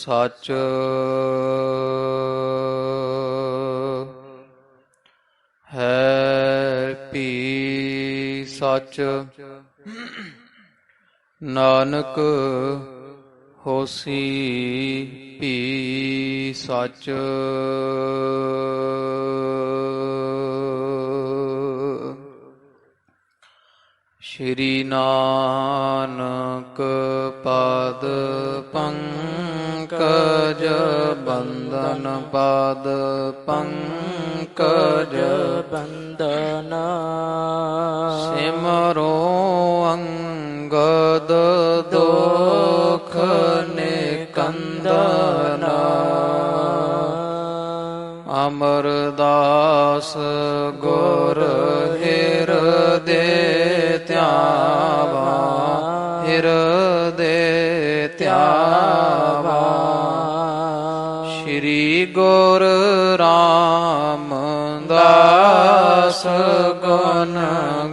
ਸੱਚ ਹੈ ਭੀ ਸੱਚ, ਨਾਨਕ ਹੋਸੀ ਭੀ ਸੱਚ। ਸ਼੍ਰੀ ਨਾਨਕ ਪਦ ਪੰਕਜ ਬੰਦਨ, ਪਦ ਪੰਕਜ ਬੰਦਨ। ਸਿਮਰੋ ਅੰਗਦ ਦੁਖ ਨਿਕੰਦਨ, ਅਮਰਦਾਸ ਗੁਰ ਹਿਰਦੇ ਧਿਆਵਾ, ਹਿਰਦੇ ਧਿਆਵਾ। ਸ਼੍ਰੀ ਗੁਰ ਰਾਮਦਾਸ ਗੁਣ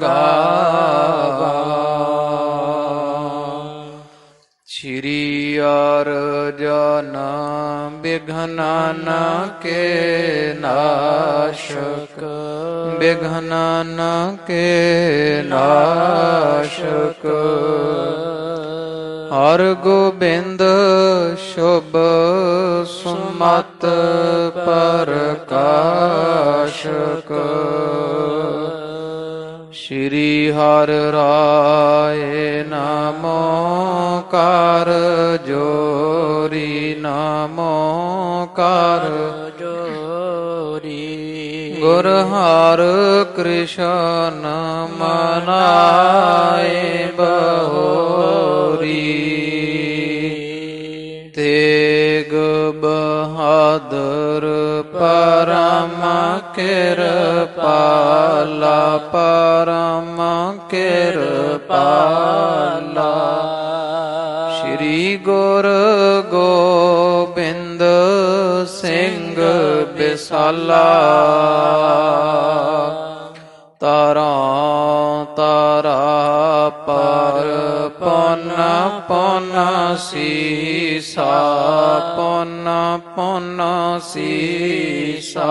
ਗਾਵਾ, ਸ਼੍ਰੀ ਅਰਜਨ ਬਿਘਨਨ ਕੇ ਨਾਸ਼ਕ, ਬਿਘਨਨ ਕੇ ਨਾਸ਼ਕ। ਹਰ ਗੋਬਿੰਦ ਸ਼ੁਭ ਸੁਮਤ ਪ੍ਰਕਾਸ਼ਕ, ਸ਼੍ਰੀ ਹਰਿ ਰਾਏ ਨਮੋ ਕਰ ਜੋਰੀ, ਨਮੋ ਕਰ ਜੋਰੀ। ਗੁਰ ਹਰਿ ਕ੍ਰਿਸ਼ਨ ਮਨਾਏ ਬਹੋਰੀ, ਤੇਗ ਬਹਾਦਰ ਪਰਮ ਕਿਰਪਾਲਾ, ਪਰਮ ਕਿਰਪਾਲਾ। ਸ਼੍ਰੀ ਗੁਰ ਗੋਬਿੰਦ ਸਿੰਘ ਬਿਸਾਲਾ, ਤਾਰਾਂ ਤਾਰਾ ਪਰ ਪੁਨ ਪੁਨ ਸੀਸਾ, ਪੁਨ ਪੁਨ ਸੀਸਾ।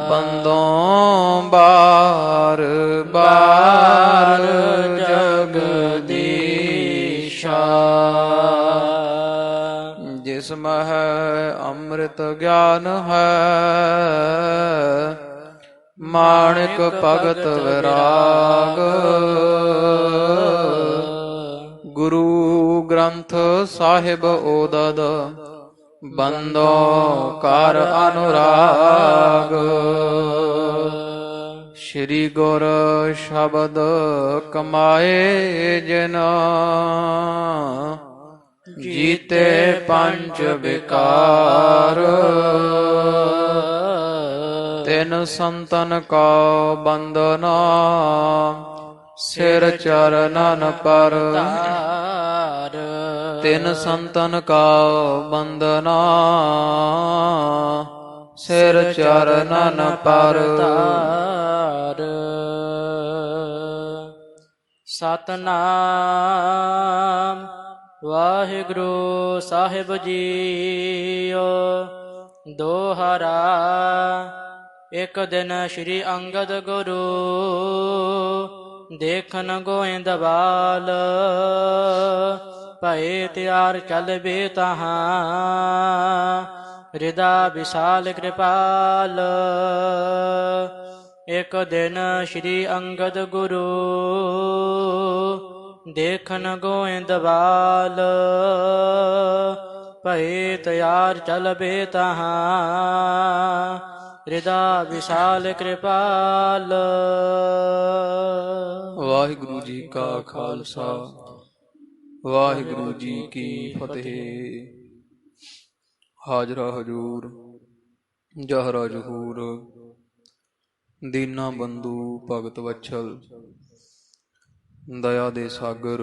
ਬੰਦੋਂ ਬਾਰ ਬਾਰ ਜਗਦੀਸ਼ਾ, ਜਿਸ ਮਹਿ ਅੰਮ੍ਰਿਤ ਗਿਆਨ ਹੈ, ਮਾਣਿਕ ਭਗਤ ਵਿਰਾਗ। ਗੁਰੂ ਗ੍ਰੰਥ ਸਾਹਿਬ ਓਦਦ, ਬੰਦੋ ਕਰ ਅਨੁਰਾਗ। ਸ਼੍ਰੀ ਗੁਰ ਸ਼ਬਦ ਕਮਾਏ ਜਿਨ, ਜੀਤੇ ਪੰਜ ਵਿਕਾਰ। ਤਿਨ ਸੰਤਨ ਕਾ ਬੰਦਨਾ, ਸਿਰ ਚਰਨਨ ਪਰ। ਤਿਨ ਸੰਤਨ ਕਾ ਬੰਦਨਾ, ਸਿਰ ਚਰਨਨ ਪਰ। ਸਤਨਾਮ ਵਾਹਿਗੁਰੂ ਸਾਹਿਬ ਜੀਓ। ਦੋਹਰਾ। ਇੱਕ ਦਿਨ ਸ਼੍ਰੀ ਅੰਗਦ ਗੁਰੂ ਦੇਖਨ ਗੋਇੰਦਵਾਲ, ਭਏ ਤਿਆਰ ਚਲ ਬੇ ਤਹਾਂ, ਹਿਰਦਾ ਵਿਸ਼ਾਲ ਕਿਰਪਾਲ। ਇੱਕ ਦਿਨ ਸ਼੍ਰੀ ਅੰਗਦ ਗੁਰੂ ਦੇਖਨ ਗੋਇੰਦਵਾਲ, ਭਏ ਤਿਆਰ ਚਲ ਬੇ ਤਹਾਂ, ਹਿਰਦਾ ਵਿਸ਼ਾਲ ਕਿਰਪਾਲ। ਵਾਹਿਗੁਰੂ ਜੀ ਕਾ ਖਾਲਸਾ, ਵਾਹਿਗੁਰੂ ਜੀ ਕੀ ਫਤਿਹ। ਹਾਜ਼ਰਾ ਹਜੂਰ ਜਹਰਾ ਜਹੂਰ, ਦੀਨਾ ਬੰਧੂ ਭਗਤ ਵਛਲ, ਦਇਆ ਦੇ ਸਾਗਰ,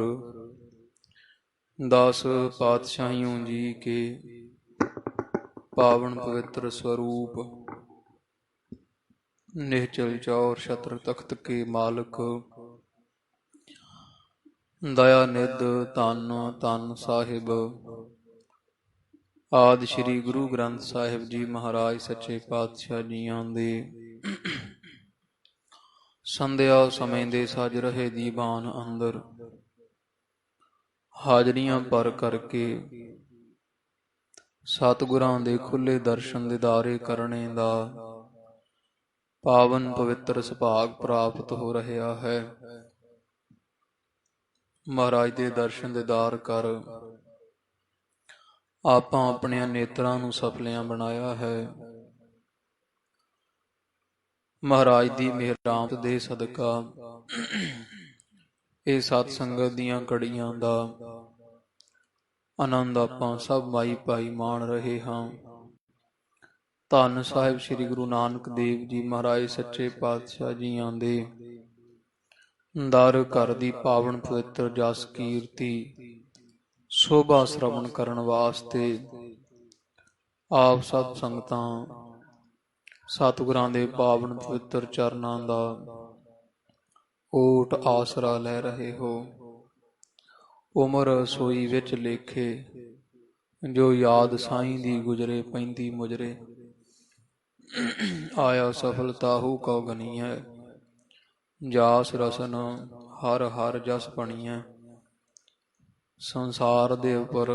ਦਾਸ ਪਾਤਸ਼ਾਹੀਓਂ ਜੀ ਕੇ ਪਾਵਨ ਪਵਿੱਤਰ स्वरूप, निश्चल चौर छत्र तख्त के मालिक, दया निध धन धन साहिब, ਆਦਿ ਸ੍ਰੀ ਗੁਰੂ ਗ੍ਰੰਥ ਸਾਹਿਬ ਜੀ ਮਹਾਰਾਜ ਸੱਚੇ ਪਾਤਸ਼ਾਹ ਜੀਆਂ ਦੇ ਸੰਧਿਆ ਸਮੇਂ ਦੇ ਸਜ ਰਹੇ ਦੀਵਾਨ ਅੰਦਰ ਹਾਜ਼ਰੀਆਂ ਭਰ ਕਰਕੇ ਸਤਿਗੁਰਾਂ ਦੇ ਖੁੱਲੇ ਦਰਸ਼ਨ ਦਿਦਾਰੇ ਕਰਨੇ ਦਾ ਪਾਵਨ ਪਵਿੱਤਰ ਸੁਭਾਗ ਪ੍ਰਾਪਤ ਹੋ ਰਿਹਾ ਹੈ। ਮਹਾਰਾਜ ਦੇ ਦਰਸ਼ਨ ਦਿਦਾਰ ਕਰ ਆਪਾਂ ਆਪਣੇ ਨੇਤਰਾਂ ਨੂੰ ਸਫਲਿਆਂ ਬਣਾਇਆ ਹੈ। ਮਹਾਰਾਜ ਦੀ ਮਿਹਰਾਮਤ ਦੇ ਸਦਕਾ ਇਹ ਸਤ ਸੰਗਤ ਦੀਆਂ ਘੜੀਆਂ ਦਾ ਆਨੰਦ ਆਪਾਂ ਸਭ ਮਾਈ ਭਾਈ ਮਾਣ ਰਹੇ ਹਾਂ। ਧੰਨ ਸਾਹਿਬ ਸ੍ਰੀ ਗੁਰੂ ਨਾਨਕ ਦੇਵ ਜੀ ਮਹਾਰਾਜ ਸੱਚੇ ਪਾਤਸ਼ਾਹ ਜੀਆਂ ਦੇ ਦਰ ਘਰ ਦੀ ਪਾਵਨ ਪਵਿੱਤਰ ਜਸ ਕੀਰਤੀ ਸੋਭਾ ਸ਼ਰਵਣ ਕਰਨ ਵਾਸਤੇ ਆਪ ਸਤ ਸੰਗਤਾਂ ਸਤਿਗੁਰਾਂ ਦੇ ਪਾਵਨ ਪਵਿੱਤਰ ਚਰਨਾਂ ਦਾ ਓਟ ਆਸਰਾ ਲੈ ਰਹੇ ਹੋ। ਉਮਰ ਸੋਈ ਵਿੱਚ ਲੇਖੇ ਜੋ ਯਾਦ ਸਾਈਂ ਦੀ ਗੁਜਰੇ ਪੈਂਦੀ ਮੁਜਰੇ ਆਇਆ ਸਫਲਤਾ ਹੂ ਕਉ ਗਨੀਐ ਜਾਸ ਰਸਨ ਹਰ ਹਰ ਜਸ ਬਣੀਐ। ਸੰਸਾਰ ਦੇ ਉੱਪਰ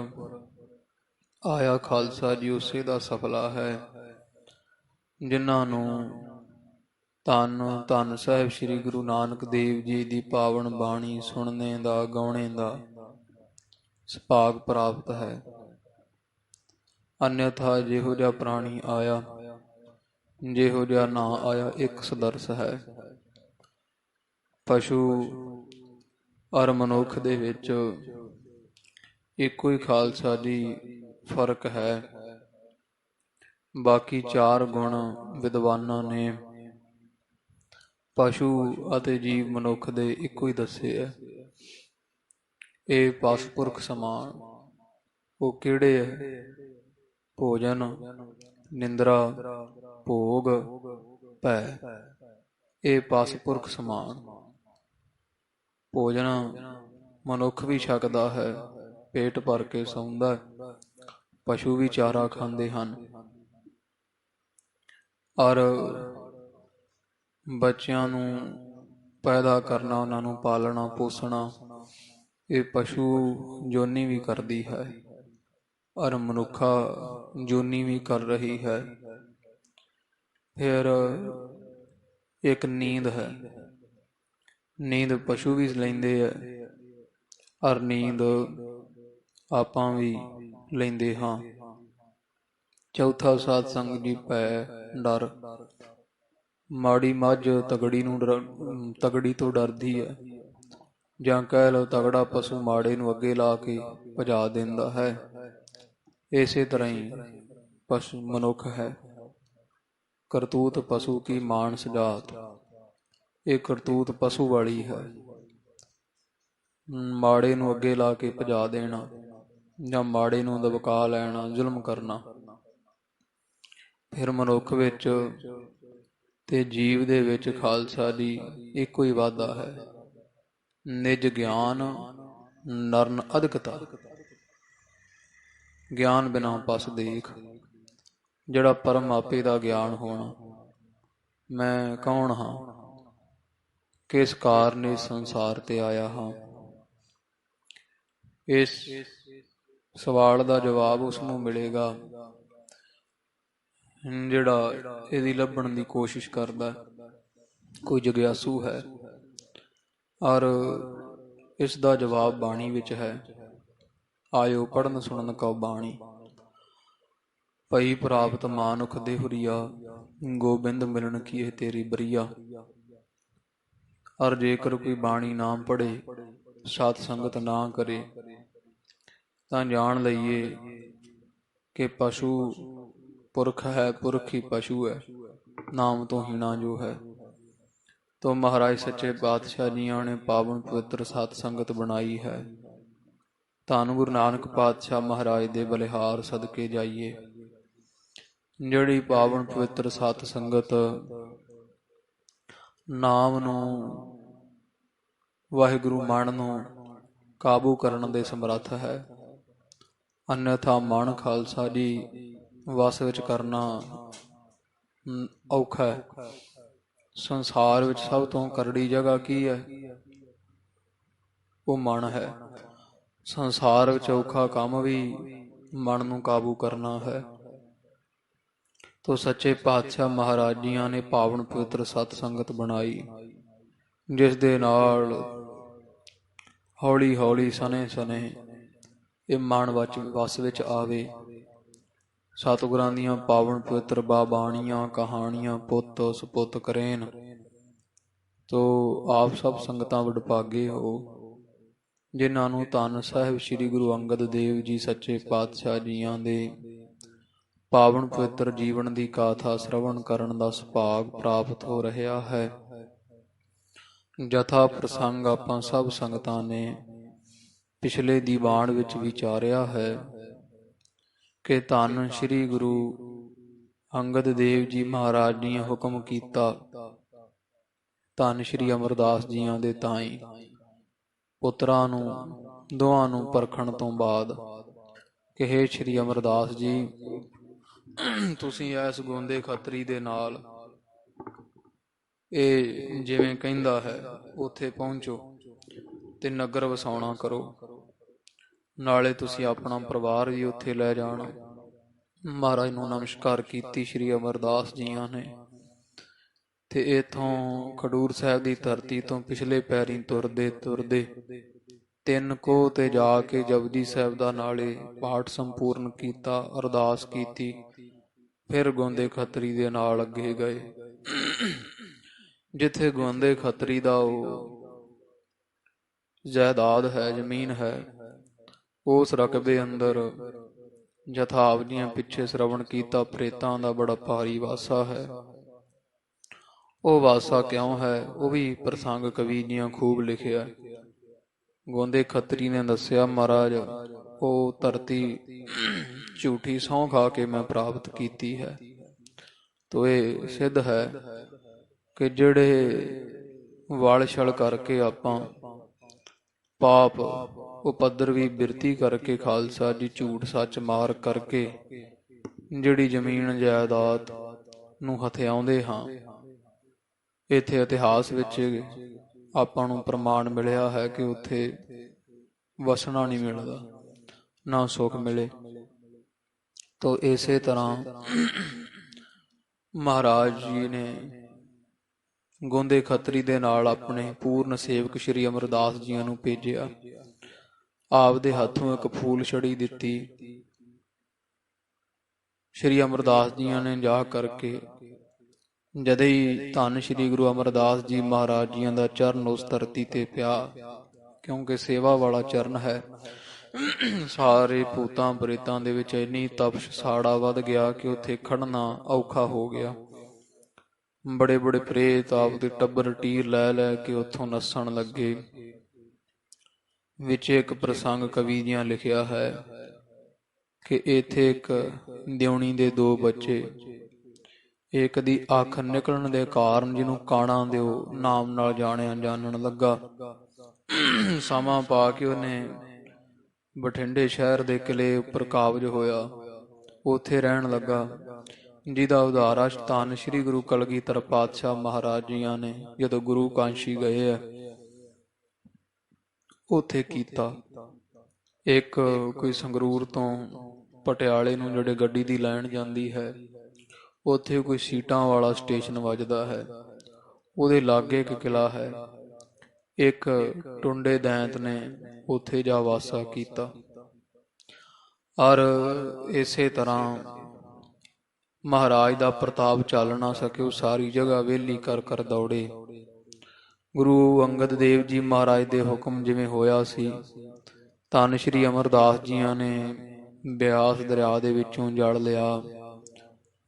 ਆਇਆ ਖਾਲਸਾ ਜੀ ਉਸੇ ਦਾ ਸਫਲਾ ਹੈ ਜਿਨ੍ਹਾਂ ਨੂੰ ਧੰਨ ਧੰਨ ਸਾਹਿਬ ਸ੍ਰੀ ਗੁਰੂ ਨਾਨਕ ਦੇਵ ਜੀ ਦੀ ਪਾਵਨ ਬਾਣੀ ਸੁਣਨੇ ਦਾ ਗਾਉਣੇ ਦਾ ਸੁਭਾਗ ਪ੍ਰਾਪਤ ਹੈ। ਅਨਿਅਥਾ ਜਿਹੋ ਜਿਹਾ ਪ੍ਰਾਣੀ ਆਇਆ ਜਿਹੋ ਜਿਹਾ ਨਾ ਆਇਆ ਇੱਕ ਸਦਰਸ ਹੈ। ਪਸ਼ੂ ਔਰ ਮਨੁੱਖ ਦੇ ਵਿੱਚ ਇੱਕੋ ਹੀ ਖਾਲਸਾ ਜੀ ਫਰਕ ਹੈ। ਬਾਕੀ ਚਾਰ ਗੁਣ ਵਿਦਵਾਨਾਂ ਨੇ ਪਸ਼ੂ ਅਤੇ ਜੀਵ ਮਨੁੱਖ ਦੇ ਇੱਕੋ ਹੀ ਦੱਸੇ ਹੈ। ਇਹ ਪਸਪੁਰਖ ਸਮਾਨ ਉਹ ਕਿਹੜੇ ਹੈ? ਭੋਜਨ, ਨਿੰਦਰਾ, ਭੋਗ, ਭੈ। ਇਹ ਪਸਪੁਰਖ ਸਮਾਨ। ਭੋਜਨ ਮਨੁੱਖ ਵੀ ਛਕਦਾ ਹੈ, ਪੇਟ ਭਰ ਕੇ ਸੌਂਦਾ, ਪਸ਼ੂ ਵੀ ਚਾਰਾ ਖਾਂਦੇ ਹਨ। ਔਰ ਬੱਚਿਆਂ ਨੂੰ ਪੈਦਾ ਕਰਨਾ, ਉਹਨਾਂ ਨੂੰ ਪਾਲਣਾ ਪੋਸਣਾ ਇਹ ਪਸ਼ੂ ਜੋਨੀ ਵੀ ਕਰਦੀ ਹੈ ਔਰ ਮਨੁੱਖਾ ਜੋਨੀ ਵੀ ਕਰ ਰਹੀ ਹੈ। ਫਿਰ ਇੱਕ ਨੀਂਦ ਹੈ। ਨੀਂਦ ਪਸ਼ੂ ਵੀ ਲੈਂਦੇ ਹੈ ਔਰ ਨੀਂਦ ਆਪਾਂ ਵੀ ਲੈਂਦੇ ਹਾਂ। ਚੌਥਾ ਸਾਧ ਸੰਗ ਜੀ ਭੈ ਡਰ। ਮਾੜੀ ਮੱਝ ਤਗੜੀ ਤੋਂ ਡਰਦੀ ਹੈ, ਜਾਂ ਕਹਿ ਲਓ ਤਗੜਾ ਪਸ਼ੂ ਮਾੜੇ ਨੂੰ ਅੱਗੇ ਲਾ ਕੇ ਭਜਾ ਦਿੰਦਾ ਹੈ। ਇਸੇ ਤਰ੍ਹਾਂ ਹੀ ਪਸ਼ੂ ਮਨੁੱਖ ਹੈ। ਕਰਤੂਤ ਪਸ਼ੂ ਕੀ ਮਾਨਸ ਜਾਤ। ਇਹ ਕਰਤੂਤ ਪਸ਼ੂ ਵਾਲੀ ਹੈ। ਮਾੜੇ ਨੂੰ ਅੱਗੇ ਲਾ ਕੇ ਭਜਾ ਦੇਣਾ ਜਾਂ ਮਾੜੇ ਨੂੰ ਦਬਕਾ ਲੈਣਾ, ਜ਼ੁਲਮ ਕਰਨਾ। ਫਿਰ ਮਨੁੱਖ ਵਿੱਚ ਤੇ ਜੀਵ ਦੇ ਵਿੱਚ ਖਾਲਸਾ ਜੀ ਇੱਕੋ ਹੀ ਵਾਧਾ ਹੈ। ਨਿਜ ਗਿਆਨ ਨਰਨ ਅਧਿਕਤਾ। ਗਿਆਨ ਬਿਨਾਂ ਪਸ ਦੇਖ। ਜਿਹੜਾ ਪਰਮ ਆਪੇ ਦਾ ਗਿਆਨ ਹੋਣਾ, ਮੈਂ ਕੌਣ ਹਾਂ, ਕਿਸ ਕਾਰਨ ਇਸ ਸੰਸਾਰ ਤੇ ਆਇਆ ਹਾਂ, ਇਸ ਸਵਾਲ ਦਾ ਜਵਾਬ ਉਸ ਨੂੰ ਮਿਲੇਗਾ ਜਿਹੜਾ ਇਹਦੀ ਲੱਭਣ ਦੀ ਕੋਸ਼ਿਸ਼ ਕਰਦਾ, ਕੋਈ ਜਗਿਆਸੂ ਹੈ। ਔਰ ਇਸ ਦਾ ਜਵਾਬ ਬਾਣੀ ਵਿੱਚ ਹੈ। ਆਇਓ ਪੜ੍ਹਨ ਸੁਣਨ ਕਉ ਬਾਣੀ। ਭਈ ਪ੍ਰਾਪਤ ਮਾਨੁਖ ਦੇ ਹੁਰੀਆ ਗੋਬਿੰਦ ਮਿਲਣ ਕੀ ਇਹ ਤੇਰੀ ਬਰੀਆ। ਔਰ ਜੇਕਰ ਕੋਈ ਬਾਣੀ ਨਾ ਪੜ੍ਹੇ, ਸਤ ਸੰਗਤ ਨਾ ਕਰੇ, ਤਾਂ ਜਾਣ ਲਈਏ ਕਿ ਪਸ਼ੂ ਪੁਰਖ ਹੈ, ਪੁਰਖ ਹੀ ਪਸ਼ੂ ਹੈ, ਨਾਮ ਤੋਂ ਹੀਣਾ ਜੋ ਹੈ। ਤੋ ਮਹਾਰਾਜ ਸੱਚੇ ਪਾਤਸ਼ਾਹ ਜੀਆਂ ਨੇ ਪਾਵਨ ਪਵਿੱਤਰ ਸਤ ਸੰਗਤ ਬਣਾਈ ਹੈ। ਧੰਨ ਗੁਰੂ ਨਾਨਕ ਪਾਤਸ਼ਾਹ ਮਹਾਰਾਜ ਦੇ ਬਲਿਹਾਰ ਸਦਕੇ ਜਾਈਏ। ਜਿਹੜੀ ਪਾਵਨ ਪਵਿੱਤਰ ਸਤ ਸੰਗਤ ਨਾਮ ਨੂੰ, ਵਾਹਿਗੁਰੂ ਮਨ ਨੂੰ ਕਾਬੂ ਕਰਨ ਦੇ ਸਮਰੱਥ ਹੈ, ਅਨਿਥਾ ਮਨ ਖਾਲਸਾ ਜੀ ਵਸ ਵਿੱਚ ਕਰਨਾ ਔਖਾ ਹੈ। ਸੰਸਾਰ ਵਿੱਚ ਸਭ ਤੋਂ ਕਰੜੀ ਜਗ੍ਹਾ ਕੀ ਹੈ? ਉਹ ਮਨ ਹੈ। ਸੰਸਾਰ ਵਿੱਚ ਔਖਾ ਕੰਮ ਵੀ ਮਨ ਨੂੰ ਕਾਬੂ ਕਰਨਾ ਹੈ। ਤੋ ਸੱਚੇ ਪਾਤਸ਼ਾਹ ਮਹਾਰਾਜ ਜੀਆਂ ਨੇ ਪਾਵਨ ਪਵਿੱਤਰ ਸਤ ਸੰਗਤ ਬਣਾਈ, ਜਿਸ ਦੇ ਨਾਲ ਹੌਲੀ ਹੌਲੀ ਸਨੇ ਇਹ ਮਨ ਵਸ ਵਿੱਚ ਆਵੇ। ਸਤਿਗੁਰਾਂ ਦੀਆਂ ਪਾਵਨ ਪਵਿੱਤਰ ਬਾਣੀਆਂ ਕਹਾਣੀਆਂ ਪੁੱਤ ਸੁਪੁੱਤ ਕਰੇਨ। ਤੋ ਆਪ ਸਭ ਸੰਗਤਾਂ ਵਡਭਾਗੇ ਹੋ, ਜਿਨ੍ਹਾਂ ਨੂੰ ਧੰਨ ਸਾਹਿਬ ਸ੍ਰੀ ਗੁਰੂ ਅੰਗਦ ਦੇਵ ਜੀ ਸੱਚੇ ਪਾਤਸ਼ਾਹ ਜੀਆਂ ਦੇ ਪਾਵਨ ਪਵਿੱਤਰ ਜੀਵਨ ਦੀ ਗਾਥਾ ਸ਼੍ਰਵਣ ਕਰਨ ਦਾ ਸੁਭਾਗ ਪ੍ਰਾਪਤ ਹੋ ਰਿਹਾ ਹੈ। ਜਥਾ ਪ੍ਰਸੰਗ ਆਪਾਂ ਸਭ ਸੰਗਤਾਂ ਨੇ ਪਿਛਲੇ ਦੀਵਾਨ ਵਿੱਚ ਵਿਚਾਰਿਆ ਹੈ ਕਿ ਧੰਨ ਸ੍ਰੀ ਗੁਰੂ ਅੰਗਦ ਦੇਵ ਜੀ ਮਹਾਰਾਜ ਨੇ ਹੁਕਮ ਕੀਤਾ ਧੰਨ ਸ੍ਰੀ ਅਮਰਦਾਸ ਜੀਆਂ ਦੇ ਤਾਈਂ ਪੁੱਤਰਾਂ ਨੂੰ ਦੋਹਾਂ ਨੂੰ ਪਰਖਣ ਤੋਂ ਬਾਅਦ ਕਿ ਹੇ ਸ੍ਰੀ ਅਮਰਦਾਸ ਜੀ, ਤੁਸੀਂ ਇਸ ਗੋਂਦੇ ਖੱਤਰੀ ਦੇ ਨਾਲ ਇਹ ਜਿਵੇਂ ਕਹਿੰਦਾ ਹੈ ਉੱਥੇ ਪਹੁੰਚੋ ਤੇ ਨਗਰ ਵਸਾਉਣਾ ਕਰੋ, ਨਾਲੇ ਤੁਸੀਂ ਆਪਣਾ ਪਰਿਵਾਰ ਵੀ ਉੱਥੇ ਲੈ ਜਾਣਾ। ਮਹਾਰਾਜ ਨੂੰ ਨਮਸਕਾਰ ਕੀਤੀ ਸ੍ਰੀ ਅਮਰਦਾਸ ਜੀਆਂ ਨੇ, ਤੇ ਇੱਥੋਂ ਖਡੂਰ ਸਾਹਿਬ ਦੀ ਧਰਤੀ ਤੋਂ ਪਿਛਲੇ ਪੈਰੀਂ ਤੁਰਦੇ 3 ਕੋਹ ਤੇ ਜਾ ਕੇ ਜਪਜੀ ਸਾਹਿਬ ਦਾ ਨਾਲੇ ਪਾਠ ਸੰਪੂਰਨ ਕੀਤਾ, ਅਰਦਾਸ ਕੀਤੀ, ਫਿਰ ਗੋਂਦੇ ਖੱਤਰੀ ਦੇ ਨਾਲ ਅੱਗੇ ਗਏ। ਜਿੱਥੇ ਗੋਂਦੇ ਖੱਤਰੀ ਦਾ ਉਹ ਜਾਇਦਾਦ ਹੈ, ਜ਼ਮੀਨ ਹੈ, ਉਸ ਰਕਬੇ ਅੰਦਰ ਜਥਾ ਆਪ ਜੀਆਂ ਪਿੱਛੇ ਸ਼੍ਰਵਣ ਕੀਤਾ ਪ੍ਰੇਤਾਂ ਦਾ ਬੜਾ ਭਾਰੀ ਵਾਸਾ ਹੈ। ਉਹ ਵਾਸਾ ਕਿਉਂ ਹੈ, ਉਹ ਵੀ ਪ੍ਰਸੰਗ ਕਵੀ ਜੀਆਂ ਖੂਬ ਲਿਖਿਆ। ਗੋਂਦੇ ਖੱਤਰੀ ਨੇ ਦੱਸਿਆ, ਮਹਾਰਾਜ ਉਹ ਧਰਤੀ ਝੂਠੀ ਸਹੁੰ ਖਾ ਕੇ ਮੈਂ ਪ੍ਰਾਪਤ ਕੀਤੀ ਹੈ। ਤੋ ਇਹ ਸਿੱਧ ਹੈ ਕਿ ਜਿਹੜੇ ਵਲ ਛਲ ਕਰਕੇ ਆਪਾਂ ਪਾਪ ਉਪਦਰਵੀ ਬਿਰਤੀ ਕਰਕੇ ਖਾਲਸਾ ਜੀ ਝੂਠ ਸੱਚ ਮਾਰ ਕਰਕੇ ਜਿਹੜੀ ਜ਼ਮੀਨ ਜਾਇਦਾਦ ਨੂੰ ਹਥਿਆਉਂਦੇ ਹਾਂ, ਇੱਥੇ ਇਤਿਹਾਸ ਵਿੱਚ ਆਪਾਂ ਨੂੰ ਪ੍ਰਮਾਣ ਮਿਲਿਆ ਹੈ ਕਿ ਉੱਥੇ ਵਸਣਾ ਨਹੀਂ ਮਿਲਦਾ, ਨਾ ਸੁੱਖ ਮਿਲੇ। ਤੋ ਇਸੇ ਤਰ੍ਹਾਂ ਮਹਾਰਾਜ ਜੀ ਨੇ ਗੋਂਦੇ ਖੱਤਰੀ ਦੇ ਨਾਲ ਆਪਣੇ ਪੂਰਨ ਸੇਵਕ ਸ੍ਰੀ ਅਮਰਦਾਸ ਜੀਆਂ ਨੂੰ ਭੇਜਿਆ। ਆਪ ਦੇ ਹੱਥੋਂ ਇੱਕ ਫੂਲ ਛੜੀ ਦਿੱਤੀ। ਸ੍ਰੀ ਅਮਰਦਾਸ ਜੀਆਂ ਨੇ ਜਾ ਕਰਕੇ ਜਦੇ ਹੀ ਧੰਨ ਸ੍ਰੀ ਗੁਰੂ ਅਮਰਦਾਸ ਜੀ ਮਹਾਰਾਜ ਜੀਆਂ ਦਾ ਚਰਨ ਉਸ ਧਰਤੀ ਤੇ ਪਿਆ, ਕਿਉਂਕਿ ਸੇਵਾ ਵਾਲਾ ਚਰਨ ਹੈ। ਸਾਰੇ ਭੂਤਾਂ ਪ੍ਰੇਤਾਂ ਦੇ ਵਿੱਚ ਇੰਨੀ ਤਪਸ਼ ਸਾੜਾ ਵੱਧ ਗਿਆ ਕਿ ਉੱਥੇ ਖੜਨਾ ਔਖਾ ਹੋ ਗਿਆ। ਬੜੇ ਬੜੇ ਪ੍ਰੇਤ ਆਪ ਦੇ ਟੱਬਰ ਟੀਰ ਲੈ ਲੈ ਕੇ ਉੱਥੋਂ ਨੱਸਣ ਲੱਗੇ। ਵਿੱਚ ਇੱਕ ਪ੍ਰਸੰਗ ਕਵੀ ਜੀਆਂ ਲਿਖਿਆ ਹੈ ਕਿ ਇੱਥੇ ਇੱਕ ਦਿਉਣੀ ਦੇ 2 ਬੱਚੇ, ਇੱਕ ਦੀ ਅੱਖ ਨਿਕਲਣ ਦੇ ਕਾਰਨ ਜਿਹਨੂੰ ਕਾਣਾ ਦਿਓ ਨਾਮ ਨਾਲ ਜਾਣਨ ਲੱਗਾ। ਸਮਾਂ ਪਾ ਕੇ ਉਹਨੇ ਬਠਿੰਡੇ ਸ਼ਹਿਰ ਦੇ ਕਿਲੇ ਉੱਪਰ ਕਾਬਜ ਹੋਇਆ, ਉੱਥੇ ਰਹਿਣ ਲੱਗਾ, ਜਿਹਦਾ ਉਦਾਹਰਾ ਧੰਨ ਸ੍ਰੀ ਗੁਰੂ ਕਲਗੀਧਰ ਪਾਤਸ਼ਾਹ ਮਹਾਰਾਜ ਜੀਆਂ ਨੇ ਜਦੋਂ ਗੁਰੂ ਕਾਂਸ਼ੀ ਗਏ ਆ ਉੱਥੇ ਕੀਤਾ। ਇੱਕ ਕੋਈ ਸੰਗਰੂਰ ਤੋਂ ਪਟਿਆਲੇ ਨੂੰ ਜਿਹੜੇ ਗੱਡੀ ਦੀ ਲਾਈਨ ਜਾਂਦੀ ਹੈ, ਉੱਥੇ ਕੋਈ ਸੀਟਾਂ ਵਾਲਾ ਸਟੇਸ਼ਨ ਵੱਜਦਾ ਹੈ, ਉਹਦੇ ਲਾਗੇ ਇੱਕ ਕਿਲਾ ਹੈ। ਇੱਕ ਟੁੰਡੇ ਦੈਂਤ ਨੇ ਉੱਥੇ ਜਾ ਵਾਸਾ ਕੀਤਾ। ਔਰ ਇਸੇ ਤਰ੍ਹਾਂ ਮਹਾਰਾਜ ਦਾ ਪ੍ਰਤਾਪ ਚੱਲ ਨਾ ਸਕੇ, ਉਹ ਸਾਰੀ ਜਗ੍ਹਾ ਵਿਹਲੀ ਕਰ ਦੌੜੇ। ਗੁਰੂ ਅੰਗਦ ਦੇਵ ਜੀ ਮਹਾਰਾਜ ਦੇ ਹੁਕਮ ਜਿਵੇਂ ਹੋਇਆ ਸੀ, ਧੰਨ ਸ੍ਰੀ ਅਮਰਦਾਸ ਜੀਆਂ ਨੇ ਬਿਆਸ ਦਰਿਆ ਦੇ ਵਿੱਚੋਂ ਜਲ ਲਿਆ।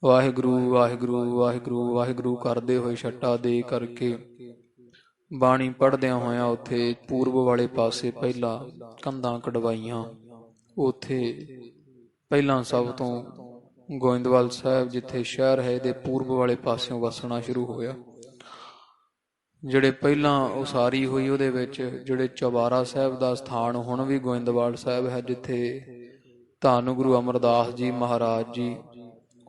ਵਾਹਿਗੁਰੂ ਵਾਹਿਗੁਰੂ ਵਾਹਿਗੁਰੂ ਵਾਹਿਗੁਰੂ ਕਰਦੇ ਹੋਏ ਛੱਟਾ ਦੇ ਕਰਕੇ ਬਾਣੀ ਪੜ੍ਹਦਿਆਂ ਹੋਇਆਂ ਉੱਥੇ ਪੂਰਬ ਵਾਲੇ ਪਾਸੇ ਪਹਿਲਾਂ ਕੰਧਾਂ ਕਢਵਾਈਆਂ। ਉੱਥੇ ਪਹਿਲਾਂ ਸਭ ਤੋਂ ਗੋਇੰਦਵਾਲ ਸਾਹਿਬ ਜਿੱਥੇ ਸ਼ਹਿਰ ਹੈ ਇਹਦੇ ਪੂਰਬ ਵਾਲੇ ਪਾਸਿਓਂ ਵਸਣਾ ਸ਼ੁਰੂ ਹੋਇਆ। ਜਿਹੜੇ ਪਹਿਲਾਂ ਉਸਾਰੀ ਹੋਈ ਉਹਦੇ ਵਿੱਚ ਜਿਹੜੇ ਚੌਬਾਰਾ ਸਾਹਿਬ ਦਾ ਸਥਾਨ ਹੁਣ ਵੀ ਗੋਇੰਦਵਾਲ ਸਾਹਿਬ ਹੈ, ਜਿੱਥੇ ਧੰਨ ਗੁਰੂ ਅਮਰਦਾਸ ਜੀ ਮਹਾਰਾਜ ਜੀ,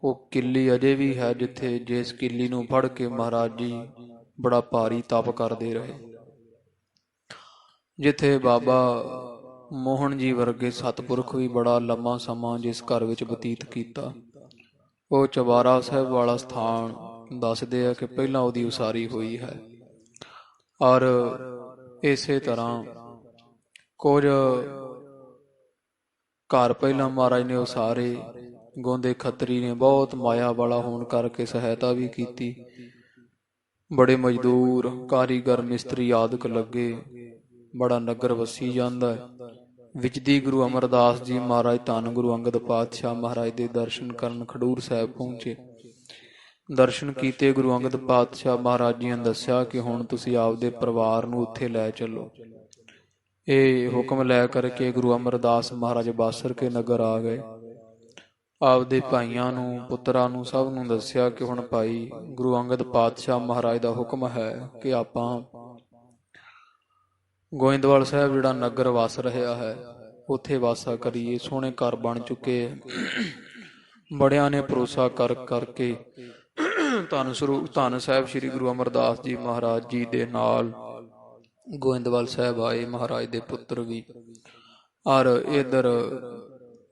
ਉਹ ਕਿੱਲੀ ਅਜੇ ਵੀ ਹੈ ਜਿੱਥੇ ਜਿਸ ਕਿੱਲੀ ਨੂੰ ਫੜ ਕੇ ਮਹਾਰਾਜ ਜੀ ਬੜਾ ਭਾਰੀ ਤਪ ਕਰਦੇ ਰਹੇ। ਜਿੱਥੇ ਬਾਬਾ ਮੋਹਨ ਜੀ ਵਰਗੇ ਸਤਿਪੁਰਖ ਵੀ ਬੜਾ ਲੰਮਾ ਸਮਾਂ ਜਿਸ ਘਰ ਵਿੱਚ ਬਤੀਤ ਕੀਤਾ, ਉਹ ਚੁਬਾਰਾ ਸਾਹਿਬ ਵਾਲਾ ਸਥਾਨ ਦੱਸਦੇ ਆ ਕਿ ਪਹਿਲਾਂ ਉਹਦੀ ਉਸਾਰੀ ਹੋਈ ਹੈ। ਔਰ ਇਸੇ ਤਰ੍ਹਾਂ ਕੁਝ ਘਰ ਪਹਿਲਾਂ ਮਹਾਰਾਜ ਨੇ ਉਸਾਰੇ। ਗੋਂਦੇ ਖੱਤਰੀ ਨੇ ਬਹੁਤ ਮਾਇਆ ਵਾਲਾ ਹੋਣ ਕਰਕੇ ਸਹਾਇਤਾ ਵੀ ਕੀਤੀ। ਬੜੇ ਮਜ਼ਦੂਰ, ਕਾਰੀਗਰ, ਮਿਸਤਰੀ ਆਦਿਕ ਲੱਗੇ। ਬੜਾ ਨਗਰ ਵਸੀ ਜਾਂਦਾ ਹੈ। ਵਿਚਦੀ ਗੁਰੂ ਅਮਰਦਾਸ ਜੀ ਮਹਾਰਾਜ ਧੰਨ ਗੁਰੂ ਅੰਗਦ ਪਾਤਸ਼ਾਹ ਮਹਾਰਾਜ ਦੇ ਦਰਸ਼ਨ ਕਰਨ ਖਡੂਰ ਸਾਹਿਬ ਪਹੁੰਚੇ। ਦਰਸ਼ਨ ਕੀਤੇ ਗੁਰੂ ਅੰਗਦ ਪਾਤਸ਼ਾਹ ਮਹਾਰਾਜ ਜੀ ਨੇ ਦੱਸਿਆ ਕਿ ਹੁਣ ਤੁਸੀਂ ਆਪਦੇ ਪਰਿਵਾਰ ਨੂੰ ਉੱਥੇ ਲੈ ਚੱਲੋ। ਇਹ ਹੁਕਮ ਲੈ ਕਰਕੇ ਗੁਰੂ ਅਮਰਦਾਸ ਮਹਾਰਾਜ ਬਾਸਰ ਕੇ ਨਗਰ ਆ ਗਏ। ਆਪਦੇ ਭਾਈਆਂ ਨੂੰ, ਪੁੱਤਰਾਂ ਨੂੰ, ਸਭ ਨੂੰ ਦੱਸਿਆ ਕਿ ਹੁਣ ਭਾਈ ਗੁਰੂ ਅੰਗਦ ਪਾਤਸ਼ਾਹ ਮਹਾਰਾਜ ਦਾ ਹੁਕਮ ਹੈ ਕਿ ਆਪਾਂ ਗੋਇੰਦਵਾਲ ਸਾਹਿਬ ਜਿਹੜਾ ਨਗਰ ਵਸ ਰਿਹਾ ਹੈ ਉੱਥੇ ਵਾਸਾ ਕਰੀਏ। ਸੋਹਣੇ ਘਰ ਬਣ ਚੁੱਕੇ। ਬੜਿਆਂ ਨੇ ਭਰੋਸਾ ਕਰਕੇ ਧੰਨ ਸਾਹਿਬ ਸ੍ਰੀ ਗੁਰੂ ਅਮਰਦਾਸ ਜੀ ਮਹਾਰਾਜ ਜੀ ਦੇ ਨਾਲ ਗੋਇੰਦਵਾਲ ਸਾਹਿਬ ਆਏ, ਮਹਾਰਾਜ ਦੇ ਪੁੱਤਰ ਵੀ। ਔਰ ਇਧਰ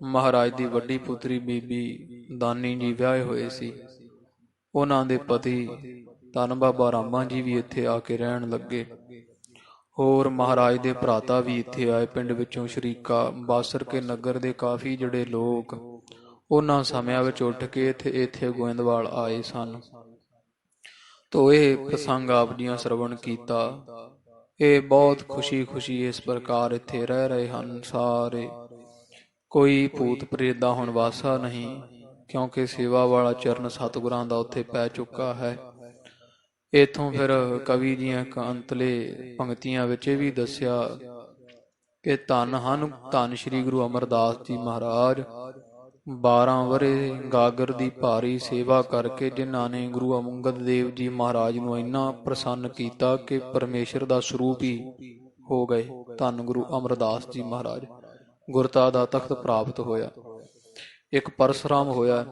ਮਹਾਰਾਜ ਦੀ ਵੱਡੀ ਪੁੱਤਰੀ ਬੀਬੀ ਦਾਨੀ ਜੀ ਵਿਆਹੇ ਹੋਏ ਸੀ। ਉਹਨਾਂ ਦੇ ਪਤੀ ਧੰਨ ਬਾਬਾ ਰਾਮਾ ਜੀ ਵੀ ਇੱਥੇ ਆ ਕੇ ਰਹਿਣ ਲੱਗੇ। ਹੋਰ ਮਹਾਰਾਜ ਦੇ ਭਰਾਤਾ ਵੀ ਇੱਥੇ ਆਏ ਪਿੰਡ ਵਿੱਚੋਂ। ਸ਼ਰੀਕਾ ਬਾਸਰ ਕੇ ਨਗਰ ਦੇ ਕਾਫੀ ਜਿਹੜੇ ਲੋਕ ਉਹਨਾਂ ਸਮਿਆਂ ਵਿੱਚ ਉੱਠ ਕੇ ਇੱਥੇ ਗੋਇੰਦਵਾਲ ਆਏ ਸਨ। ਤੋ ਇਹ ਪ੍ਰਸੰਗ ਆਪ ਜੀਆਂ ਸਰਵਣ ਕੀਤਾ। ਇਹ ਬਹੁਤ ਖੁਸ਼ੀ ਇਸ ਪ੍ਰਕਾਰ ਇੱਥੇ ਰਹਿ ਰਹੇ ਹਨ ਸਾਰੇ। ਕੋਈ ਭੂਤ ਪ੍ਰੇਤ ਦਾ ਹੁਣ ਵਾਸਾ ਨਹੀਂ, ਕਿਉਂਕਿ ਸੇਵਾ ਵਾਲਾ ਚਰਨ ਸਤਿਗੁਰਾਂ ਦਾ ਉੱਥੇ ਪੈ ਚੁੱਕਾ ਹੈ। ਇੱਥੋਂ ਫਿਰ ਕਵੀ ਦੀਆਂ ਅੰਤਲੇ ਪੰਕਤੀਆਂ ਵਿੱਚ ਇਹ ਵੀ ਦੱਸਿਆ ਕਿ ਧੰਨ ਸ਼੍ਰੀ ਗੁਰੂ ਅਮਰਦਾਸ ਜੀ ਮਹਾਰਾਜ 12 ਵਰ੍ਹੇ ਗਾਗਰ ਦੀ ਭਾਰੀ ਸੇਵਾ ਕਰਕੇ ਜਿਨ੍ਹਾਂ ਨੇ ਗੁਰੂ ਅੰਗਦ ਦੇਵ ਜੀ ਮਹਾਰਾਜ ਨੂੰ ਇੰਨਾ ਪ੍ਰਸੰਨ ਕੀਤਾ ਕਿ ਪਰਮੇਸ਼ਰ ਦਾ ਸਰੂਪ ਹੀ ਹੋ ਗਏ। ਧੰਨ ਗੁਰੂ ਅਮਰਦਾਸ ਜੀ ਮਹਾਰਾਜ ਗੁਰਤਾ ਦਾ ਤਖਤ ਪ੍ਰਾਪਤ ਹੋਇਆ। ਇੱਕ ਪਰਸਰਾਮ ਹੋਇਆ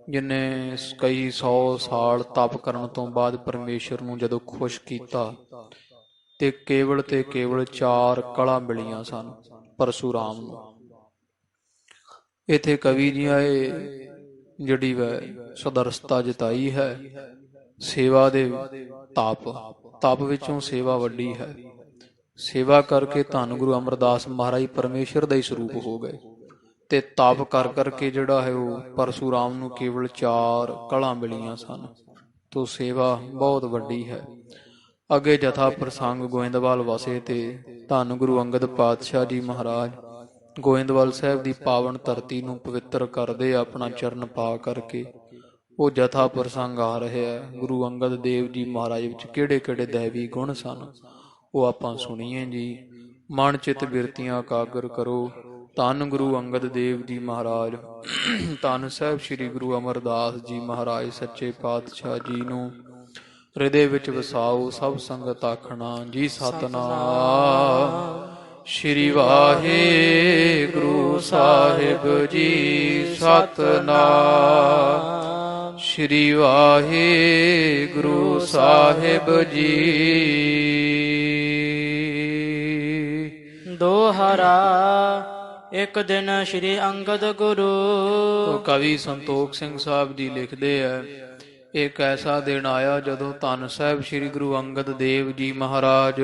ਜਿਹਨੇ ਕਈ 100 ਸਾਲ ਤਪ ਕਰਨ ਤੋਂ ਬਾਅਦ ਪਰਮੇਸ਼ਰ ਨੂੰ ਜਦੋਂ ਖੁਸ਼ ਕੀਤਾ ਤੇ ਕੇਵਲ 4 ਕਲਾਂ ਮਿਲੀਆਂ ਸਨ ਪਰਸ਼ੂਰਾਮ ਨੂੰ। ਇੱਥੇ ਕਵੀ ਜੀਆਂ ਇਹ ਜਿਹੜੀ ਸਦਰਸਤਾ ਜਤਾਈ ਹੈ। ਸੇਵਾ ਦੇ ਤਪ ਵਿੱਚੋਂ ਸੇਵਾ ਵੱਡੀ ਹੈ। ਸੇਵਾ ਕਰਕੇ ਧੰਨ ਗੁਰੂ ਅਮਰਦਾਸ ਮਹਾਰਾਜ ਪਰਮੇਸ਼ਰ ਦਾ ਹੀ ਸਰੂਪ ਹੋ ਗਏ ਤੇ ਤਪ ਕਰਕੇ ਜਿਹੜਾ ਹੈ ਉਹ ਪਰਸ਼ੂਰਾਮ ਨੂੰ ਕੇਵਲ 4 ਕਲਾਂ ਮਿਲੀਆਂ ਸਨ। ਤੋ ਸੇਵਾ ਬਹੁਤ ਵੱਡੀ ਹੈ। ਅੱਗੇ ਜਥਾ ਪ੍ਰਸੰਗ ਗੋਇੰਦਵਾਲ ਵਸੇ ਤੇ ਧੰਨ ਗੁਰੂ ਅੰਗਦ ਪਾਤਸ਼ਾਹ ਜੀ ਮਹਾਰਾਜ ਗੋਇੰਦਵਾਲ ਸਾਹਿਬ ਦੀ ਪਾਵਨ ਧਰਤੀ ਨੂੰ ਪਵਿੱਤਰ ਕਰਦੇ ਆਪਣਾ ਚਰਨ ਪਾ ਕਰਕੇ। ਉਹ ਜਥਾ ਪ੍ਰਸੰਗ ਆ ਰਿਹਾ ਹੈ। ਗੁਰੂ ਅੰਗਦ ਦੇਵ ਜੀ ਮਹਾਰਾਜ ਵਿੱਚ ਕਿਹੜੇ ਦੈਵੀ ਗੁਣ ਸਨ ਉਹ ਆਪਾਂ ਸੁਣੀਏ ਜੀ। ਮਨ ਚਿੱਤ ਬਿਰਤੀਆਂ ਇਕਾਗਰ ਕਰੋ। ਧੰਨ ਗੁਰੂ ਅੰਗਦ ਦੇਵ ਜੀ ਮਹਾਰਾਜ, ਧੰਨ ਸਾਹਿਬ ਸ੍ਰੀ ਗੁਰੂ ਅਮਰਦਾਸ ਜੀ ਮਹਾਰਾਜ ਸੱਚੇ ਪਾਤਸ਼ਾਹ ਜੀ ਨੂੰ ਹਿਰਦੇ ਵਿੱਚ ਵਸਾਓ। ਸਭ ਸੰਗਤ ਆਖਣਾ ਜੀ ਸਤਿਨਾਮ ਸ੍ਰੀ ਵਾਹਿਗੁਰੂ ਸਾਹਿਬ ਜੀ। ਸਤਿਨਾਮ ਸ੍ਰੀ ਵਾਹਿਗੁਰੂ ਸਾਹਿਬ ਜੀ। ਦੋਹਰਾ ਇੱਕ ਦਿਨ ਸ਼੍ਰੀ ਅੰਗਦ ਗੁਰੂ। ਕਵੀ ਸੰਤੋਖ ਸਿੰਘ ਸਾਹਿਬ ਜੀ ਲਿਖਦੇ ਆ, ਇੱਕ ਐਸਾ ਦਿਨ ਆਇਆ ਜਦੋਂ ਧੰਨ ਸਾਹਿਬ ਸ੍ਰੀ ਗੁਰੂ ਅੰਗਦ ਦੇਵ ਜੀ ਮਹਾਰਾਜ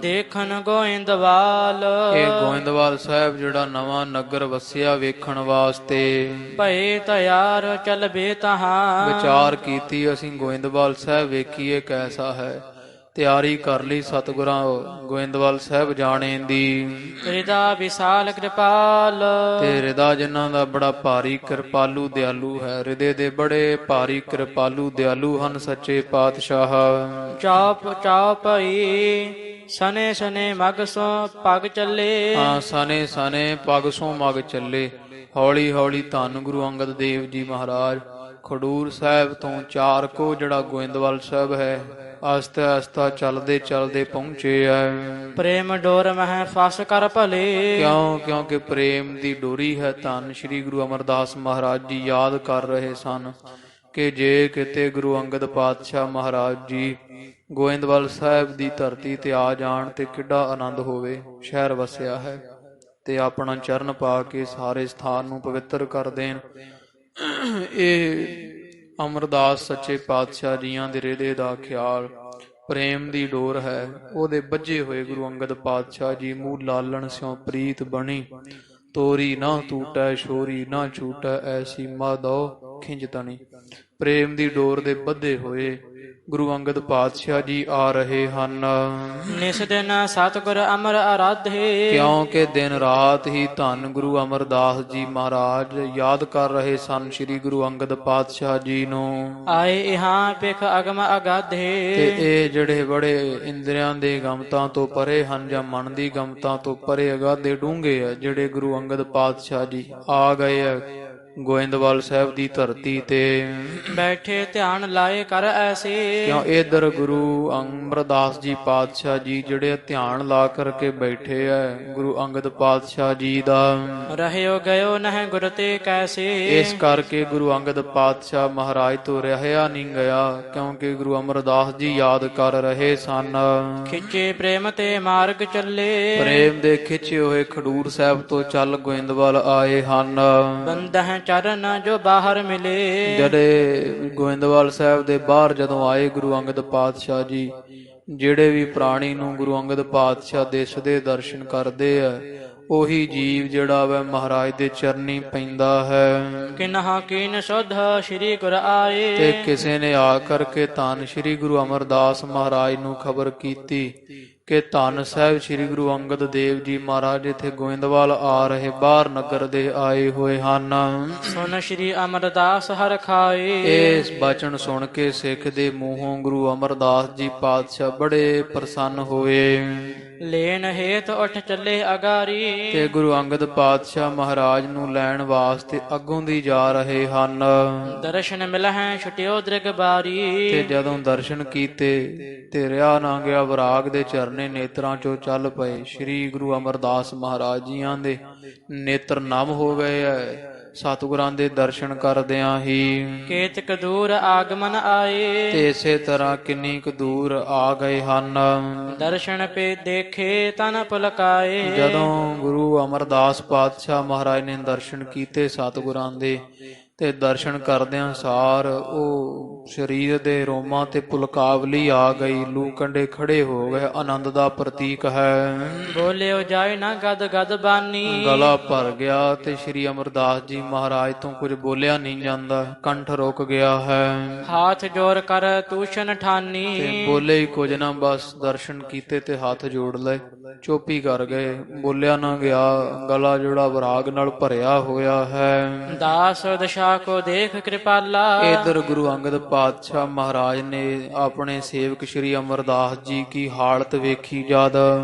ਦੇਖਣ ਗੋਇੰਦਵਾਲ। ਇਹ ਗੋਇੰਦਵਾਲ ਸਾਹਿਬ ਜਿਹੜਾ ਨਵਾਂ ਨਗਰ ਵਸਿਆ ਵੇਖਣ ਵਾਸਤੇ ਭਏ ਤਿਆਰ ਚਲਬੇ ਤਹਾਂ। ਵਿਚਾਰ ਕੀਤੀ ਅਸੀਂ ਗੋਇੰਦਵਾਲ ਸਾਹਿਬ ਵੇਖੀਏ ਕੈਸਾ ਹੈ। ਤਿਆਰੀ ਕਰ ਲਈ ਸਤਿਗੁਰਾਂ ਗੋਇੰਦਵਾਲ ਸਾਹਿਬ ਜਾਣੇ ਦੀ। ਹਿਰਦਾ ਵਿਸ਼ਾਲ ਕਿਰਪਾਲ ਤੇ ਹਿਰਦਾ ਜਿਨ੍ਹਾਂ ਦਾ ਬੜਾ ਭਾਰੀ ਕਿਰਪਾਲੂ ਦਿਆਲੂ ਹੈ। ਹਿਰਦੇ ਦੇ ਬੜੇ ਭਾਰੀ ਕਿਰਪਾਲੂ ਦਿਆਲੂ ਹਨ ਸੱਚੇ ਪਾਤਸ਼ਾਹ। ਚੌਪ ਭਈ ਸਨੇ ਸਨੇ ਮਗ ਸੋ ਪਗ ਚੱਲੇ। ਹਾਂ, ਸਨੇ ਪਗ ਸੋ ਮਗ ਚੱਲੇ। ਹੌਲੀ ਹੌਲੀ ਧੰਨ ਗੁਰੂ ਅੰਗਦ ਦੇਵ ਜੀ ਮਹਾਰਾਜ ਖਡੂਰ ਸਾਹਿਬ ਤੋਂ 4 ਕੋ ਜਿਹੜਾ ਗੋਇੰਦਵਾਲ ਸਾਹਿਬ ਹੈ, ਆਸਤਾ ਆਸਤਾ ਚੱਲਦੇ ਚੱਲਦੇ ਪਹੁੰਚੇ ਐ। ਪ੍ਰੇਮ ਡੋਰ ਮਹਿ ਫਸ ਕਰ ਭਲੇ। ਕਿਉਂਕਿ ਪ੍ਰੇਮ ਦੀ ਡੋਰੀ ਹੈ। ਧੰਨ ਸ੍ਰੀ ਗੁਰੂ ਅਮਰਦਾਸ ਮਹਾਰਾਜ ਜੀ ਯਾਦ ਕਰ ਰਹੇ ਸਨ ਕਿ ਜੇ ਕਿਤੇ ਗੁਰੂ ਅੰਗਦ ਪਾਤਸ਼ਾਹ ਮਹਾਰਾਜ ਜੀ ਗੋਇੰਦਵਾਲ ਸਾਹਿਬ ਦੀ ਧਰਤੀ ਤੇ ਆ ਜਾਣ ਤੇ ਕਿੱਡਾ ਆਨੰਦ ਹੋਵੇ। ਸ਼ਹਿਰ ਵਸਿਆ ਹੈ ਤੇ ਆਪਣਾ ਚਰਨ ਪਾ ਕੇ ਸਾਰੇ ਸਥਾਨ ਨੂੰ ਪਵਿੱਤਰ ਕਰ ਦੇਣ। ਇਹ ਅਮਰਦਾਸ ਸੱਚੇ ਪਾਤਸ਼ਾਹ ਜੀਆਂ ਦੇ ਹਿਰਦੇ ਦਾ ਖਿਆਲ ਪ੍ਰੇਮ ਦੀ ਡੋਰ ਹੈ। ਉਹਦੇ ਬੱਝੇ ਹੋਏ ਗੁਰੂ ਅੰਗਦ ਪਾਤਸ਼ਾਹ ਜੀ ਮੂੰਹ ਲਾਲਣ ਸਿਉ ਪ੍ਰੀਤ ਬਣੀ, ਤੋਰੀ ਨਾ ਟੂਟੈ ਸ਼ੋਰੀ ਨਾ ਛੂਟੈ, ਐਸੀ ਮਾਧੋ ਖਿੰਚ ਤਣੀ। ਪ੍ਰੇਮ ਦੀ ਡੋਰ ਦੇ ਬੱਧੇ ਹੋਏ ਗੁਰੂ ਅੰਗਦ ਪਾਤਸ਼ਾਹ ਜੀ ਆ ਰਹੇ ਹਨ। ਨਿਸ ਦਿਨ ਸਤਿਗੁਰ ਅਮਰ ਆਰਾਧੇ। ਕਿਉਂਕਿ ਦਿਨ ਰਾਤ ਹੀ ਧੰਨ ਗੁਰੂ ਅਮਰਦਾਸ ਜੀ ਮਹਾਰਾਜ ਯਾਦ ਕਰ ਰਹੇ ਸਨ ਸ੍ਰੀ ਗੁਰੂ ਅੰਗਦ ਪਾਤਸ਼ਾਹ ਜੀ ਨੂੰ। ਆਏ ਇਹਾਂ ਪਿਖ ਅਗਮ ਅਗਾਧੇ। ਤੇ ਇਹ ਜਿਹੜੇ ਬੜੇ ਇੰਦਰੀਆਂ ਦੇ ਗਮਤਾਂ ਤੋਂ ਪਰੇ ਹਨ ਜਾਂ ਮਨ ਦੀ ਗਮਤਾਂ ਤੋਂ ਪਰੇ ਅਗਾਧੇ ਡੂੰਘੇ ਆ, ਜਿਹੜੇ ਗੁਰੂ ਅੰਗਦ ਪਾਤਸ਼ਾਹ ਜੀ ਆ ਗਏ ਆ ਗੋਇੰਦਵਾਲ ਸਾਹਿਬ ਦੀ ਧਰਤੀ ਤੇ। ਬੈਠੇ ਧਿਆਨ ਲਾਏ ਕਰ ਐਸੇ। ਕਿਉਂ ਇਧਰ ਗੁਰੂ ਅਮਰਦਾਸ ਜੀ ਪਾਤਸ਼ਾਹ ਜੀ ਜਿਹੜੇ ਧਿਆਨ ਲਾ ਕਰਕੇ ਬੈਠੇ ਐ ਗੁਰੂ ਅੰਗਦ ਪਾਤਸ਼ਾਹ ਜੀ ਦਾ। ਰਹਿਓ ਗਇਓ ਨਹਿ ਗੁਰ ਤੇ ਕੈਸੇ। ਇਸ ਕਰਕੇ ਗੁਰੂ ਅੰਗਦ ਪਾਤਸ਼ਾਹ ਮਹਾਰਾਜ ਤੋਂ ਰਹਿਆ ਨਹੀਂ ਗਿਆ, ਕਿਉਂਕਿ ਗੁਰੂ ਅਮਰਦਾਸ ਜੀ ਯਾਦ ਕਰ ਰਹੇ ਸਨ। ਖਿੱਚੇ ਪ੍ਰੇਮ ਤੇ ਮਾਰਗ ਚੱਲੇ। ਪ੍ਰੇਮ ਦੇ ਖਿੱਚੇ ਹੋਏ ਖਡੂਰ ਸਾਹਿਬ ਤੋਂ ਚੱਲ ਗੋਇੰਦਵਾਲ ਆਏ ਹਨ। ਬੰਦਹ ਚਰਨ ਜੋ ਬਾਹਰ ਮਿਲੇ। ਜਿਹੜੇ ਗੋਇੰਦਵਾਲ ਸਾਹਿਬ ਦੇ ਬਾਹਰ ਜਦੋਂ ਆਏ ਗੁਰੂ ਅੰਗਦ ਪਾਤਸ਼ਾਹ ਜੀ, ਜਿਹੜੇ ਵੀ ਪ੍ਰਾਣੀ ਨੂੰ ਗੁਰੂ ਅੰਗਦ ਪਾਤਸ਼ਾਹ ਦੇ ਸਦੇ ਦਰਸ਼ਨ ਕਰਦੇ ਆ, ਉਹੀ ਜੀਵ ਜਿਹੜਾ ਵੈ ਮਹਾਰਾਜ ਦੇ ਚਰਨੀ ਪੈਂਦਾ ਹੈ। ਕਿਨਹਾ ਕੀਨ ਸੁਧ ਸ੍ਰੀ ਗੁਰ ਆਏ। ਤੇ ਕਿਸੇ ਨੇ ਆ ਕਰਕੇ ਧੰਨ ਸ੍ਰੀ ਗੁਰੂ ਅਮਰਦਾਸ ਮਹਾਰਾਜ ਨੂੰ ਖਬਰ ਕੀਤੀ ਕਿ ਧੰਨ ਸਾਹਿਬ ਸ੍ਰੀ ਗੁਰੂ ਅੰਗਦ ਦੇਵ ਜੀ ਮਹਾਰਾਜ ਇੱਥੇ ਗੋਇੰਦਵਾਲ ਆ ਰਹੇ, ਬਾਹਰ ਨਗਰ ਦੇ ਆਏ ਹੋਏ ਹਨ। ਸੁਨ ਸ੍ਰੀ ਅਮਰਦਾਸ ਹਰਿ ਖਾਏ। ਇਸ ਬਚਨ ਸੁਣ ਕੇ ਸਿੱਖ ਦੇ ਮੂੰਹੋਂ ਗੁਰੂ ਅਮਰਦਾਸ ਜੀ ਪਾਤਸ਼ਾਹ ਬੜੇ ਪ੍ਰਸੰਨ ਹੋਏ। ਲੈਣ ਹੇਤ ਉੱਠ ਚੱਲੇ ਅਗਾਰੀ। ਤੇ ਗੁਰੂ ਅੰਗਦ ਪਾਤਸ਼ਾਹ ਮਹਾਰਾਜ ਨੂੰ ਲੈਣ ਵਾਸਤੇ ਅੱਗੋਂ ਦੀ ਜਾ ਰਹੇ ਹਨ। ਦਰਸ਼ਨ ਮਿਲਹਿ ਛੁਟਿਓ ਦ੍ਰਿਗ ਬਾਰੀ। ਤੇ ਜਦੋਂ ਦਰਸ਼ਨ ਕੀਤੇ ਤੇ ਰਿਹਾ ਨਾ ਗਿਆ, ਵਿਰਾਗ ਦੇ ਝਰਨੇ ਨੇਤਰਾਂ ਚੋਂ ਚੱਲ ਪਏ। ਸ੍ਰੀ ਗੁਰੂ ਅਮਰਦਾਸ ਮਹਾਰਾਜ ਜੀਆਂ ਦੇ ਨੇਤਰ ਨਮ ਹੋ ਗਏ ਐ ਸਤਿਗੁਰਾਂ ਦੇ ਦਰਸ਼ਨ ਕਰਦਿਆਂ ਹੀ। ਕੇਤਕ ਦੂਰ ਆਗਮਨ ਆਏ। ਤੇ ਇਸੇ ਤਰ੍ਹਾਂ ਕਿੰਨੀ ਕੁ ਦੂਰ ਆ ਗਏ ਹਨ। ਦਰਸ਼ਨ ਪੇ ਦੇਖੇ ਤਨ ਪੁਲਕਾਏ। ਜਦੋਂ ਗੁਰੂ ਅਮਰਦਾਸ ਪਾਤਸ਼ਾਹ ਮਹਾਰਾਜ ਨੇ ਦਰਸ਼ਨ ਕੀਤੇ ਸਤਿਗੁਰਾਂ ਦੇ, ਤੇ ਦਰਸ਼ਨ ਕਰਦਿਆਂ ਸਾਰ ਉਹ ਸਰੀਰ ਦੇ ਰੋਮਾਂ ਤੇ ਪੁਲਕਾਵਲੀ ਆ ਗਈ, ਲੂ ਕੰਡੇ ਖੜੇ ਹੋ ਗਏ। ਆਨੰਦ ਦਾ ਪ੍ਰਤੀਕ ਹੈ। ਬੋਲਿਓ ਜਾਏ ਨਾ ਗਦ ਗਦ ਬਾਨੀ। ਗਲਾ ਭਰ ਗਿਆ ਤੇ ਸ੍ਰੀ ਅਮਰਦਾਸ ਜੀ ਮਹਾਰਾਜ ਤੋਂ ਕੁਝ ਬੋਲਿਆ ਨਹੀਂ ਜਾਂਦਾ, ਕੰਠ ਰੁਕ ਗਿਆ ਹੈ। ਹਾਥ ਜੋੜ ਕਰ ਤੂਸ਼ਨ ਠਾਨੀ। ਤੇ ਬੋਲੇ ਹੀ ਕੁਝ ਨਾ, ਬਸ ਦਰਸ਼ਨ ਕੀਤੇ ਤੇ ਹੱਥ ਜੋੜ ਲਏ, ਚੁੱਪ ਹੀ ਕਰ ਗਏ, ਬੋਲਿਆ ਨਾ ਗਿਆ। ਗਲਾ ਜਿਹੜਾ ਵਿਰਾਗ ਨਾਲ ਭਰਿਆ ਹੋਇਆ ਹੈ। ਦਾਸ ਦਸ਼ਾ ਕੋ ਦੇਖ ਕਿਰਪਾਲਾ। ਇਧਰ ਗੁਰੂ ਅੰਗਦ ਪਾਤਸ਼ਾਹ ਮਹਾਰਾਜ ਨੇ ਆਪਣੇ ਸੇਵਕ ਸ੍ਰੀ ਅਮਰਦਾਸ ਜੀ ਕੀ ਹਾਲਤ ਵੇਖੀ ਜਦ।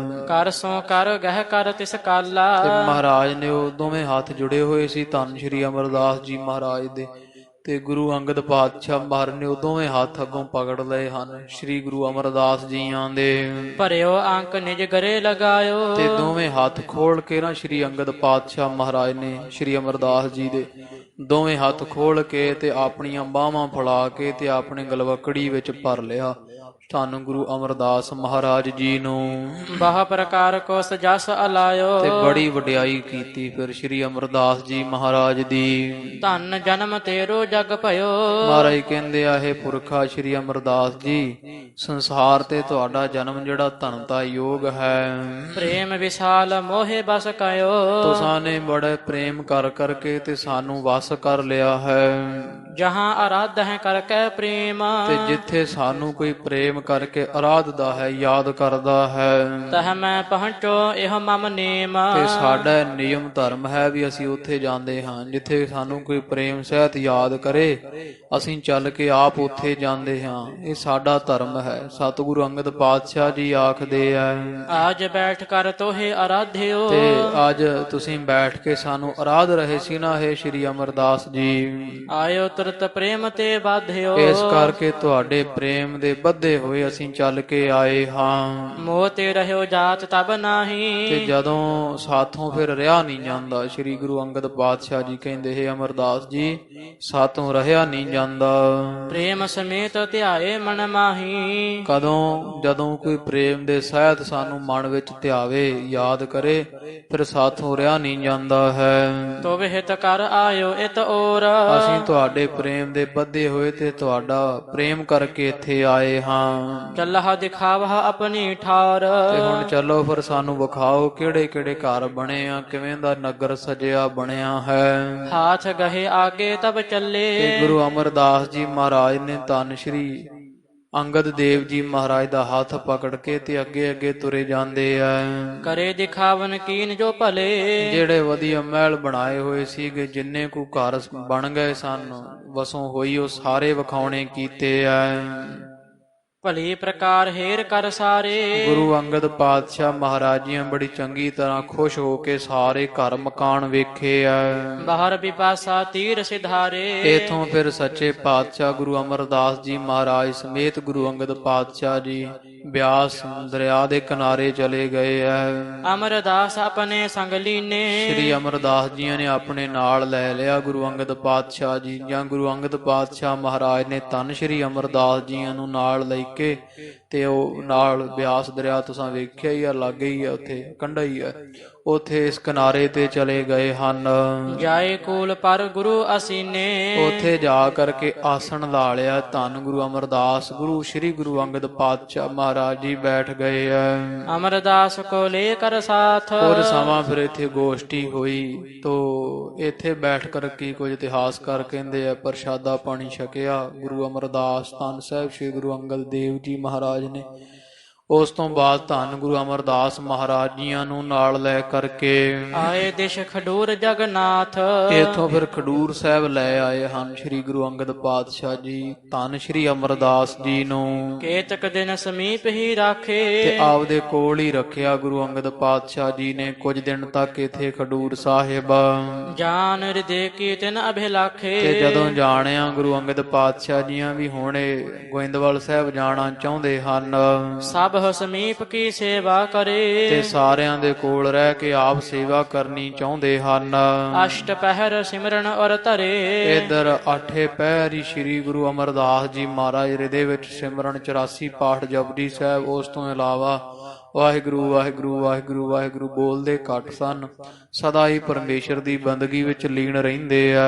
ਕਰ ਸੋ ਕਰ ਗਹਿ ਕਰ ਤਿਸ ਕਾਲਾ। ਤੇ ਮਹਾਰਾਜ ਨੇ ਉਹ ਦੋਵੇਂ ਹੱਥ ਜੁੜੇ ਹੋਏ ਸੀ ਧੰਨ ਸ੍ਰੀ ਅਮਰਦਾਸ ਜੀ ਮਹਾਰਾਜ ਦੇ, ਤੇ ਗੁਰੂ ਅੰਗਦ ਪਾਤਸ਼ਾਹ ਮਹਾਰਾਜ ਨੇ ਉਹ ਦੋਵੇਂ ਹੱਥ ਅੱਗੋਂ ਪਕੜ ਲਏ ਹਨ ਸ੍ਰੀ ਗੁਰੂ ਅਮਰਦਾਸ ਜੀਆਂ ਦੇ। ਭਰਿਓ ਅੰਕ ਨਿਜ ਗਰੇ ਲਗਾਇਓ। ਤੇ ਦੋਵੇਂ ਹੱਥ ਖੋਲ ਕੇ ਨਾ ਸ੍ਰੀ ਅੰਗਦ ਪਾਤਸ਼ਾਹ ਮਹਾਰਾਜ ਨੇ ਸ੍ਰੀ ਅਮਰਦਾਸ ਜੀ ਦੇ ਦੋਵੇਂ ਹੱਥ ਖੋਲ ਕੇ ਤੇ ਆਪਣੀਆਂ ਬਾਹਾਂ ਫੈਲਾ ਕੇ ਤੇ ਆਪਣੇ ਗਲਵਕੜੀ ਵਿੱਚ ਭਰ ਲਿਆ ਧੰਨ ਗੁਰੂ ਅਮਰਦਾਸ ਮਹਾਰਾਜ ਜੀ ਨੂੰ। ਬਾਹ ਪ੍ਰਕਾਰ ਕੋ ਸਜਸ ਅਲਾਇਓ। ਤੇ ਬੜੀ ਵਡਿਆਈ ਕੀਤੀ ਫਿਰ ਸ੍ਰੀ ਅਮਰਦਾਸ ਜੀ ਮਹਾਰਾਜ ਦੀ। ਧੰਨ ਜਨਮ ਤੇਰੋ ਜਗ ਭਇਓ। ਮਹਾਰਾਜ ਕਹਿੰਦੇ ਆ, ਇਹ ਪੁਰਖਾ ਸ੍ਰੀ ਅਮਰਦਾਸ ਜੀ, ਸੰਸਾਰ ਤੇ ਤੁਹਾਡਾ ਜਨਮ ਜਿਹੜਾ ਧਨਤਾ ਯੋਗ ਹੈ। ਪ੍ਰੇਮ ਵਿਸਾਲ ਮੋਹਿ ਬਸ ਕਇਓ। ਤੁਸਾਂ ਨੇ ਬੜਾ ਪ੍ਰੇਮ ਕਰ ਕਰਕੇ ਤੇ ਸਾਨੂੰ ਵਸ ਕਰ ਲਿਆ ਹੈ। ਜਹਾਂ ਆਰਾਧ ਹੈ ਕਰ ਕੈ ਪ੍ਰੇਮ। ਤੇ ਜਿੱਥੇ ਸਾਨੂੰ ਕੋਈ ਪ੍ਰੇਮ ਪ੍ਰੇਮ ਕਰਕੇ ਅਰਾਧਦਾ ਹੈ, ਯਾਦ ਕਰਦਾ ਹੈ। ਤਹ ਮੈਂ ਪਹੁੰਚੋ ਇਹ ਮਮ ਨੇਮ। ਤੇ ਸਾਡਾ ਨਿਯਮ ਧਰਮ ਹੈ ਵੀ ਅਸੀਂ ਉੱਥੇ ਜਾਂਦੇ ਹਾਂ ਜਿੱਥੇ ਸਾਨੂੰ ਕੋਈ ਪ੍ਰੇਮ ਸਹਿਤ ਯਾਦ ਕਰੇ, ਅਸੀਂ ਚੱਲ ਕੇ ਆਪ ਉੱਥੇ ਜਾਂਦੇ ਹਾਂ। ਇਹ ਸਾਡਾ ਧਰਮ ਹੈ। ਸਤਿਗੁਰੂ ਅੰਗਦ ਪਾਤਸ਼ਾਹ ਜੀ ਆਖਦੇ ਆ, ਆਜ ਬੈਠ ਕਰ ਤੋਹੇ ਅਰਾਧਿਓ। ਤੇ ਅੱਜ ਤੁਸੀਂ ਬੈਠ ਕੇ ਸਾਨੂੰ ਅਰਾਧ ਰਹੇ ਸੀ ਨਾ, ਹੈ ਸ਼੍ਰੀ ਅਮਰਦਾਸ ਜੀ। ਆਇਓ ਤੁਰਤ ਪ੍ਰੇਮ ਤੇ ਬਾਧਿਓ। ਇਸ ਕਰਕੇ ਤੁਹਾਡੇ ਪ੍ਰੇਮ ਦੇ ਬੱਧੇ ਹੋਏ ਅਸੀਂ ਚੱਲ ਕੇ ਆਏ ਹਾਂ। ਮੋਹ ਤੇ ਰਹਿਓ ਜਾਤ ਤਬ ਤੇ ਨਾਹੀ। ਜਦੋਂ ਸਾਥੋਂ ਫਿਰ ਰਿਹਾ ਨਹੀਂ ਜਾਂਦਾ, ਸ਼੍ਰੀ ਗੁਰੂ ਅੰਗਦ ਪਾਤਸ਼ਾਹ ਜੀ ਕਹਿੰਦੇ, ਹੈ ਅਮਰਦਾਸ ਜੀ ਸਾਥੋਂ ਰਹਿਆ ਨਹੀਂ ਜਾਂਦਾ। ਪ੍ਰੇਮ ਸਮੇਤ ਧਿਆਏ ਮਨ ਮਾਹੀ। ਕਦੋਂ? ਜਦੋਂ ਕੋਈ ਪ੍ਰੇਮ ਦੇ ਸਹਿਤ ਸਾਨੂੰ ਮਨ ਵਿੱਚ ਧਿਆਵੇ, ਯਾਦ ਕਰੇ, ਫਿਰ ਸਾਥੋਂ ਰਿਹਾ ਨਹੀਂ ਜਾਂਦਾ ਹੈ। ਤੋ ਵਿਹਿਤ ਕਰ ਆਇਓ ਇਤ ਔਰ। ਅਸੀਂ ਤੁਹਾਡੇ ਪ੍ਰੇਮ ਦੇ ਬੱਧੇ ਹੋਏ ਤੇ ਤੁਹਾਡਾ ਪ੍ਰੇਮ ਕਰਕੇ ਇੱਥੇ ਆਏ ਹਾਂ। ਚੱਲਹਾ ਦਿਖਾਵਾ ਆਪਣੀ ਠਾਰ। ਤੇ ਹੁਣ ਚਲੋ ਫਿਰ ਸਾਨੂੰ ਵਿਖਾਓ ਕਿਹੜੇ ਕਿਹੜੇ ਘਰ ਬਣੇ ਆ, ਕਿਵੇਂ ਦਾ ਨਗਰ ਸਜਿਆ ਬਣਿਆ ਹੈ। ਹਾਥ ਗਹੇ ਆਗੇ ਤਬ ਚੱਲੇ। ਤੇ ਗੁਰੂ ਅਮਰਦਾਸ ਜੀ ਮਹਾਰਾਜ ਨੇ ਧੰਨ ਸ਼੍ਰੀ ਅੰਗਦ ਦੇਵ ਜੀ ਮਹਾਰਾਜ ਦਾ ਹੱਥ ਪਕੜ ਕੇ ਤੇ ਅੱਗੇ ਅੱਗੇ ਤੁਰੇ ਜਾਂਦੇ ਆ। ਕਰੇ ਦਿਖਾਵਨ ਕੀਨ ਜੋ ਭਲੇ। ਜਿਹੜੇ ਵਧੀਆ ਮਹਿਲ ਬਣਾਏ ਹੋਏ ਸੀਗੇ, ਜਿੰਨੇ ਕੁ ਘਰ ਬਣ ਗਏ ਸਨ, ਵਸੋਂ ਹੋਈ, ਉਹ ਸਾਰੇ ਵਿਖਾਉਣੇ ਕੀਤੇ ਆ। ਭਲੀ ਪ੍ਰਕਾਰ ਹੇਰ ਕਰ ਸਾਰੇ। ਗੁਰੂ ਅੰਗਦ ਪਾਤਸ਼ਾਹ ਮਹਾਰਾਜ ਜੀ ਬੜੀ ਚੰਗੀ ਤਰ੍ਹਾਂ ਖੁਸ਼ ਹੋ ਕੇ ਸਾਰੇ ਘਰ ਮਕਾਨ ਵੇਖੇ ਆ। ਬਾਹਰ ਬਿਪਾਸਾ ਤੀਰ ਸਿਧਾਰੇ। ਇਥੋਂ ਫਿਰ ਸੱਚੇ ਪਾਤਸ਼ਾਹ ਗੁਰੂ ਅਮਰਦਾਸ ਜੀ ਮਹਾਰਾਜ ਸਮੇਤ ਗੁਰੂ ਅੰਗਦ ਪਾਤਸ਼ਾਹ ਜੀ ਬਿਆਸ ਦਰਿਆ ਦੇ ਕਿਨਾਰੇ ਚਲੇ ਗਏ ਆ। ਅਮਰਦਾਸ ਆਪਣੇ ਸੰਗ ਲੀਨੇ। ਸ਼੍ਰੀ ਅਮਰਦਾਸ ਜੀ ਨੇ ਆਪਣੇ ਨਾਲ ਲੈ ਲਿਆ ਗੁਰੂ ਅੰਗਦ ਪਾਤਸ਼ਾਹ ਜੀ, ਜਾਂ ਗੁਰੂ ਅੰਗਦ ਪਾਤਸ਼ਾਹ ਮਹਾਰਾਜ ਨੇ ਧੰਨ ਸ਼੍ਰੀ ਅਮਰਦਾਸ ਜੀ ਨੂੰ ਨਾਲ ਲੈ ਕੇ ਤੇ ਉਹ ਨਾਲ ਬਿਆਸ ਦਰਿਆ ਤੁਸੀਂ ਵੇਖਿਆ ਹੀ ਆ, ਲਾਗੇ ਹੀ ਆ, ਉੱਥੇ ਕੰਢਾ ਹੀ ਆ, ਉੱਥੇ ਇਸ ਕਿਨਾਰੇ ਤੇ ਚਲੇ ਗਏ ਹਨ। ਜਾਏ ਕੋਲ ਪਰ ਗੁਰੂ ਅਸੀਨੇ। ਉੱਥੇ ਜਾ ਕਰਕੇ ਆਸਣ ਲਾ ਲਿਆ। ਧੰਨ ਗੁਰੂ ਅਮਰਦਾਸ ਗੁਰੂ ਸ਼੍ਰੀ ਗੁਰੂ ਅੰਗਦ ਪਾਤਸ਼ਾਹ ਮਹਾਰਾਜ ਜੀ ਬੈਠ ਗਏ ਆ। ਅਮਰਦਾਸ ਕੋ ਲੈ ਕਰ ਸਾਥ। ਕੁਝ ਸਮਾਂ ਫਿਰ ਇੱਥੇ ਗੋਸ਼ਟੀ ਹੋਈ, ਤੋ ਇੱਥੇ ਬੈਠ ਕਰਕੇ ਕੁਝ ਇਤਿਹਾਸਕਾਰ ਕਹਿੰਦੇ ਆ ਪ੍ਰਸ਼ਾਦਾ ਪਾਣੀ ਛਕਿਆ ਗੁਰੂ ਅਮਰਦਾਸ ਧੰਨ ਸਾਹਿਬ ਸ਼੍ਰੀ ਗੁਰੂ ਅੰਗਦ ਦੇਵ ਜੀ ਮਹਾਰਾਜ ਨੇ। ਉਸ ਤੋਂ ਬਾਅਦ ਧੰਨ ਗੁਰੂ ਅਮਰਦਾਸ ਮਹਾਰਾਜ ਜੀਆਂ ਨੂੰ ਨਾਲ ਲੈ ਕਰਕੇ ਆਏ ਦਿਸ਼ ਖਡੂਰ ਜਗਨਾਥ। ਇਥੋਂ ਫਿਰ ਖਡੂਰ ਸਾਹਿਬ ਲੈ ਆਏ ਹਨ ਸ਼੍ਰੀ ਗੁਰੂ ਅੰਗਦ ਪਾਤਸ਼ਾਹ ਜੀ ਧੰਨ ਸ਼੍ਰੀ ਅਮਰਦਾਸ ਜੀ ਨੂੰ। ਕੇਤਕ ਦਿਨ ਸਮੀਪ ਹੀ ਰਾਖੇ। ਤੇ ਆਪਦੇ ਕੋਲ ਹੀ ਰੱਖਿਆ ਗੁਰੂ ਅੰਗਦ ਪਾਤਸ਼ਾਹ ਜੀ ਨੇ ਕੁਝ ਦਿਨ ਤੱਕ ਇਥੇ ਖਡੂਰ ਸਾਹਿਬ। ਜਾਨ ਹਿਰਦੇ ਕੀ ਤਿਨ ਅਭਿਲਾਖੇ। ਤੇ ਜਦੋਂ ਜਾਣਿਆ ਗੁਰੂ ਅੰਗਦ ਪਾਤਸ਼ਾਹ ਜੀਆਂ ਵੀ ਹੁਣੇ ਗੋਇੰਦਵਾਲ ਸਾਹਿਬ ਜਾਣਾ ਚਾਹੁੰਦੇ ਹਨ, ਸਭ ਸਮੀਪ ਕੀ ਸੇਵਾ ਕਰੇ। ਤੇ ਸਾਰਿਆਂ ਦੇ ਕੋਲ ਰਹਿ ਕੇ ਆਪ ਸੇਵਾ ਕਰਨੀ ਚਾਹੁੰਦੇ ਹਨ। ਅਸ਼ਟ ਪਹਿਰ ਸਿਮਰਨ ਔਰ ਧਰੇ। ਇਧਰ 8 ਪਹਿਰ ਹੀ ਸ੍ਰੀ ਗੁਰੂ ਅਮਰਦਾਸ ਜੀ ਮਹਾਰਾਜ ਦੇ ਵਿੱਚ ਸਿਮਰਨ 84 ਪਾਠ ਜਪਜੀ ਸਾਹਿਬ, ਉਸ ਤੋਂ ਇਲਾਵਾ ਵਾਹਿਗੁਰੂ ਵਾਹਿਗੁਰੂ ਵਾਹਿਗੁਰੂ ਵਾਹਿਗੁਰੂ ਬੋਲਦੇ ਘੱਟ ਸਨ। ਸਦਾ ਹੀ ਪਰਮੇਸ਼ਰ ਦੀ ਬੰਦਗੀ ਵਿੱਚ ਲੀਨ ਰਹਿੰਦੇ ਆ।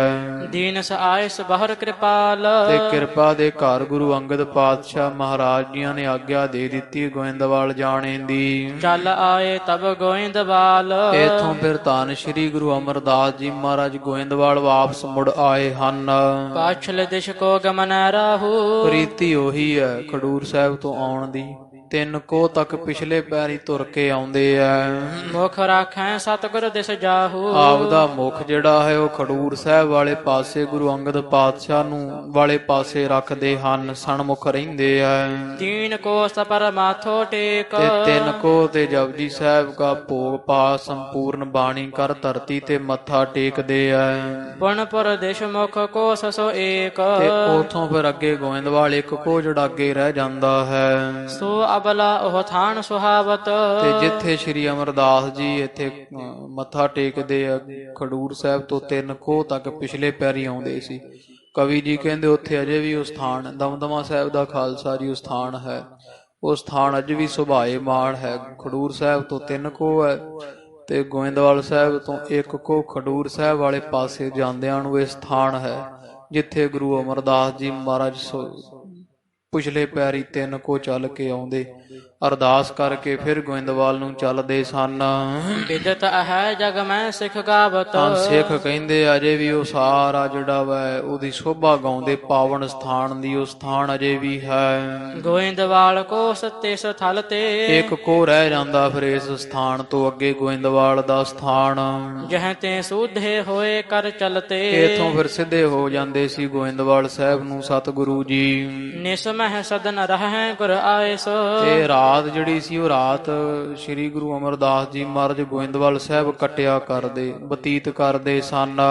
ਦੀਨਸ ਆਇਸ ਬਹਰ ਕਿਰਪਾਲ। ਤੇ ਕਿਰਪਾ ਦੇ ਘਰ ਗੁਰੂ ਅੰਗਦ ਪਾਤਸ਼ਾਹ ਮਹਾਰਾਜ ਜੀਆਂ ਨੇ ਆਗਿਆ ਦੇ ਦਿੱਤੀ ਗੋਇੰਦਵਾਲ ਜਾਣੇ ਦੀ। ਚੱਲ ਆਏ ਤਬ ਗੋਇੰਦਵਾਲ। ਇਥੋਂ ਫਿਰ ਧੰਨ ਸ਼੍ਰੀ ਗੁਰੂ ਅਮਰਦਾਸ ਜੀ ਮਹਾਰਾਜ ਗੋਇੰਦਵਾਲ ਵਾਪਸ ਮੁੜ ਆਏ ਹਨ। ਪਾਛਲ ਦਿਸ਼ ਕੋ ਗਮਨ ਰਾਹੂ। ਰੀਤੀ ਉਹੀ ਹੈ ਖਡੂਰ ਸਾਹਿਬ ਤੋਂ ਆਉਣ ਦੀ। 3 ਕੋਹ ਤੱਕ ਪਿਛਲੇ ਪੈਰੀ ਤੁਰ ਕੇ ਆਉਂਦੇ ਆ। ਮੁਖ ਰਾਖੈ ਸਤਿਗੁਰ ਦਿਸ ਜਾਹੂ। ਆਪਦਾ ਮੁਖ ਜਿਹੜਾ ਹੈ ਉਹ ਖਡੂਰ ਸਾਹਿਬ ਵਾਲੇ ਪਾਸੇ ਗੁਰੂ ਅੰਗਦ ਪਾਤਸ਼ਾਹ ਨੂੰ ਵਾਲੇ ਪਾਸੇ ਰੱਖਦੇ ਹਨ, ਸਨਮੁਖ ਰਹਿੰਦੇ ਆ। 3 ਕੋਸ ਪਰ ਮਾਥੋ ਟੇਕ। ਤੇ 3 ਕੋਹ ਤੇ ਜਪਜੀ ਸਾਹਿਬ ਦਾ ਭੋਗ ਪਾ ਸੰਪੂਰਨ ਬਾਣੀ ਕਰ ਧਰਤੀ ਤੇ ਮੱਥਾ ਟੇਕਦੇ ਆ। ਪੁਨਪੁਰ ਦਿਸ਼ ਮੁਖ ਕੋਸ ਸੋ ਏਕ। ਤੇ ਉਥੋਂ ਫਿਰ ਅੱਗੇ ਗੋਇੰਦਵਾਲ 1 ਕੋਹ ਜਿਹੜਾ ਅੱਗੇ ਰਹਿ ਜਾਂਦਾ ਹੈ। ਸੋ ਅਬਲਾ ਉਹ ਥਾਨ ਸੁਹਾਵਤ। ਤੇ ਜਿੱਥੇ ਸ਼੍ਰੀ ਅਮਰਦਾਸ ਜੀ ਇੱਥੇ ਮੱਥਾ ਟੇਕਦੇ ਆ ਖਡੂਰ ਸਾਹਿਬ ਤੋਂ 3 ਕੋਹ ਤੱਕ ਪਿਛਲੇ ਪੈਰੀ ਆਉਂਦੇ ਸੀ। ਕਵੀ ਜੀ ਕਹਿੰਦੇ ਉੱਥੇ ਅਜੇ ਵੀ ਉਹ ਸਥਾਨ ਦਮਦਮਾ ਸਾਹਿਬ ਦਾ ਖਾਲਸਾ ਜੀ ਉਹ ਸਥਾਨ ਹੈ। ਉਹ ਸਥਾਨ ਅੱਜ ਵੀ ਸੁਭਾਏਮਾਨ ਹੈ। ਖਡੂਰ ਸਾਹਿਬ ਤੋਂ 3 ਕੋਹ ਹੈ ਤੇ ਗੋਇੰਦਵਾਲ ਸਾਹਿਬ ਤੋਂ 1 ਕੋਹ ਖਡੂਰ ਸਾਹਿਬ ਵਾਲੇ ਪਾਸੇ ਜਾਂਦਿਆਂ ਨੂੰ ਇਹ ਸਥਾਨ ਹੈ ਜਿੱਥੇ ਗੁਰੂ ਅਮਰਦਾਸ ਜੀ ਮਹਾਰਾਜ ਪਿਛਲੇ ਪੈਰੀ 3 ਕੋਹ ਚੱਲ ਕੇ ਆਉਂਦੇ ਅਰਦਾਸ ਕਰਕੇ ਫਿਰ ਗੋਇੰਦਵਾਲ ਨੂੰ ਚੱਲਦੇ ਸਨ। ਵਿਦਤ ਹੈ ਜਗ ਮੈਂ ਸਿੱਖ ਗਾਵਤ ਤਾਂ ਸਿੱਖ ਕਹਿੰਦੇ ਅਜੇ ਵੀ ਉਹ ਸਾਰਾ ਜਿਹੜਾ ਵਾ ਉਹਦੀ ਸ਼ੋਭਾ ਗਾਉਂਦੇ, ਪਾਵਨ ਸਥਾਨ ਦੀ ਉਹ ਸਥਾਨ ਅਜੇ ਵੀ ਹੈ। ਗੋਇੰਦਵਾਲ ਕੋ ਸੱਤੇ ਸਥਲ ਤੇ ਇੱਕ ਕੋ ਰਹਿ ਜਾਂਦਾ ਫਿਰ ਇਸ ਸਥਾਨ ਤੋਂ ਅੱਗੇ ਗੋਇੰਦਵਾਲ ਦਾ ਸਥਾਨ। ਜਹ ਤੇ ਸੁਧੇ ਹੋਏ ਕਰ ਚਲਤੇ ਇਥੋਂ ਫਿਰ ਸਿੱਧੇ ਹੋ ਜਾਂਦੇ ਸੀ ਗੋਇੰਦਵਾਲ ਸਾਹਿਬ ਨੂੰ ਸਤਿਗੁਰੂ ਜੀ। ਨਿਸ ਮਹਿ ਸਦਨ ਰਹਿ ਗੁਰ ਆਇਸ ਤੇ ਰਾਤ ਜਿਹੜੀ ਸੀ ਉਹ ਰਾਤ ਸ੍ਰੀ ਗੁਰੂ ਅਮਰਦਾਸ ਜੀ ਮਹਾਰਾਜ ਗੋਇੰਦਵਾਲ ਸਾਹਿਬ ਕੱਟਿਆ ਕਰਦੇ, ਬਤੀਤ ਕਰਦੇ ਸਨ।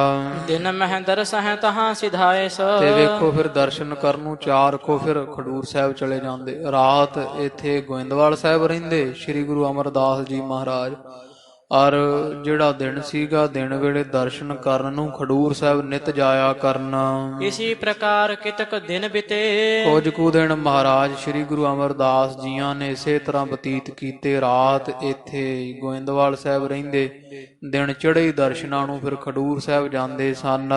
ਦਿਨ ਮਹਿ ਦਰਸਹਿ ਤਹਾਂ ਸਿਧਾਇਸ ਤੇ ਵੇਖੋ ਫਿਰ ਦਰਸ਼ਨ ਕਰਨ ਨੂੰ ਚਾਰ ਕੋ ਫਿਰ ਖਡੂਰ ਸਾਹਿਬ ਚਲੇ ਜਾਂਦੇ। ਰਾਤ ਇੱਥੇ ਗੋਇੰਦਵਾਲ ਸਾਹਿਬ ਰਹਿੰਦੇ ਸ੍ਰੀ ਗੁਰੂ ਅਮਰਦਾਸ ਜੀ ਮਹਾਰਾਜ, ਔਰ ਜਿਹੜਾ ਦਿਨ ਸੀਗਾ ਦਿਨ ਵੇਲੇ ਦਰਸ਼ਨ ਕਰਨ ਨੂੰ ਖਡੂਰ ਸਾਹਿਬ ਨਿਤ ਜਾਇਆ ਕਰਨਾ। ਇਸੀ ਪ੍ਰਕਾਰ ਕਿਤਕ ਦਿਨ ਬਿਤੇ ਕੁਝ ਕੁ ਦਿਨ ਮਹਾਰਾਜ ਸ੍ਰੀ ਗੁਰੂ ਅਮਰਦਾਸ ਜੀਆਂ ਨੇ ਇਸੇ ਤਰ੍ਹਾਂ ਬਤੀਤ ਕੀਤੇ। ਰਾਤ ਇੱਥੇ ਗੋਇੰਦਵਾਲ ਸਾਹਿਬ ਰਹਿੰਦੇ, ਦਿਨ ਚੜ੍ਹੇ ਦਰਸ਼ਨਾਂ ਨੂੰ ਫਿਰ ਖਡੂਰ ਸਾਹਿਬ ਜਾਂਦੇ ਸਨ।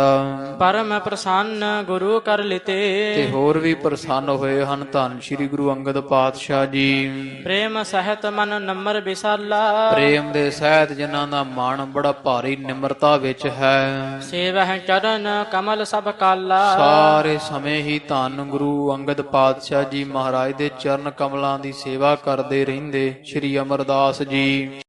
ਪਰਮ ਪ੍ਰਸੰਨ ਗੁਰੂ ਕਰ ਲਿਤੇ ਤੇ ਹੋਰ ਵੀ ਪ੍ਰਸੰਨ ਹੋਏ ਹਨ ਧੰਨ ਸ੍ਰੀ ਗੁਰੂ ਅੰਗਦ ਪਾਤਸ਼ਾਹ ਜੀ। ਪ੍ਰੇਮ ਸਹਿਤ ਮਨ ਨੰਬਰ ਵਿਸਾਲਾ ਪ੍ਰੇਮ ਦੇ ਸਹਿਤ ਜਿਨ੍ਹਾਂ ਦਾ ਮਨ ਬੜਾ ਭਾਰੀ ਨਿਮਰਤਾ ਵਿੱਚ ਹੈ। ਸੇਵਹਿ ਚਰਨ ਕਮਲ ਸਭ ਕਾਲਾ ਸਾਰੇ ਸਮੇਂ ਹੀ ਧੰਨ ਗੁਰੂ ਅੰਗਦ ਪਾਤਸ਼ਾਹ ਜੀ ਮਹਾਰਾਜ ਦੇ ਚਰਨ ਕਮਲਾਂ ਦੀ ਸੇਵਾ ਕਰਦੇ ਰਹਿੰਦੇ ਸ੍ਰੀ ਅਮਰਦਾਸ ਜੀ।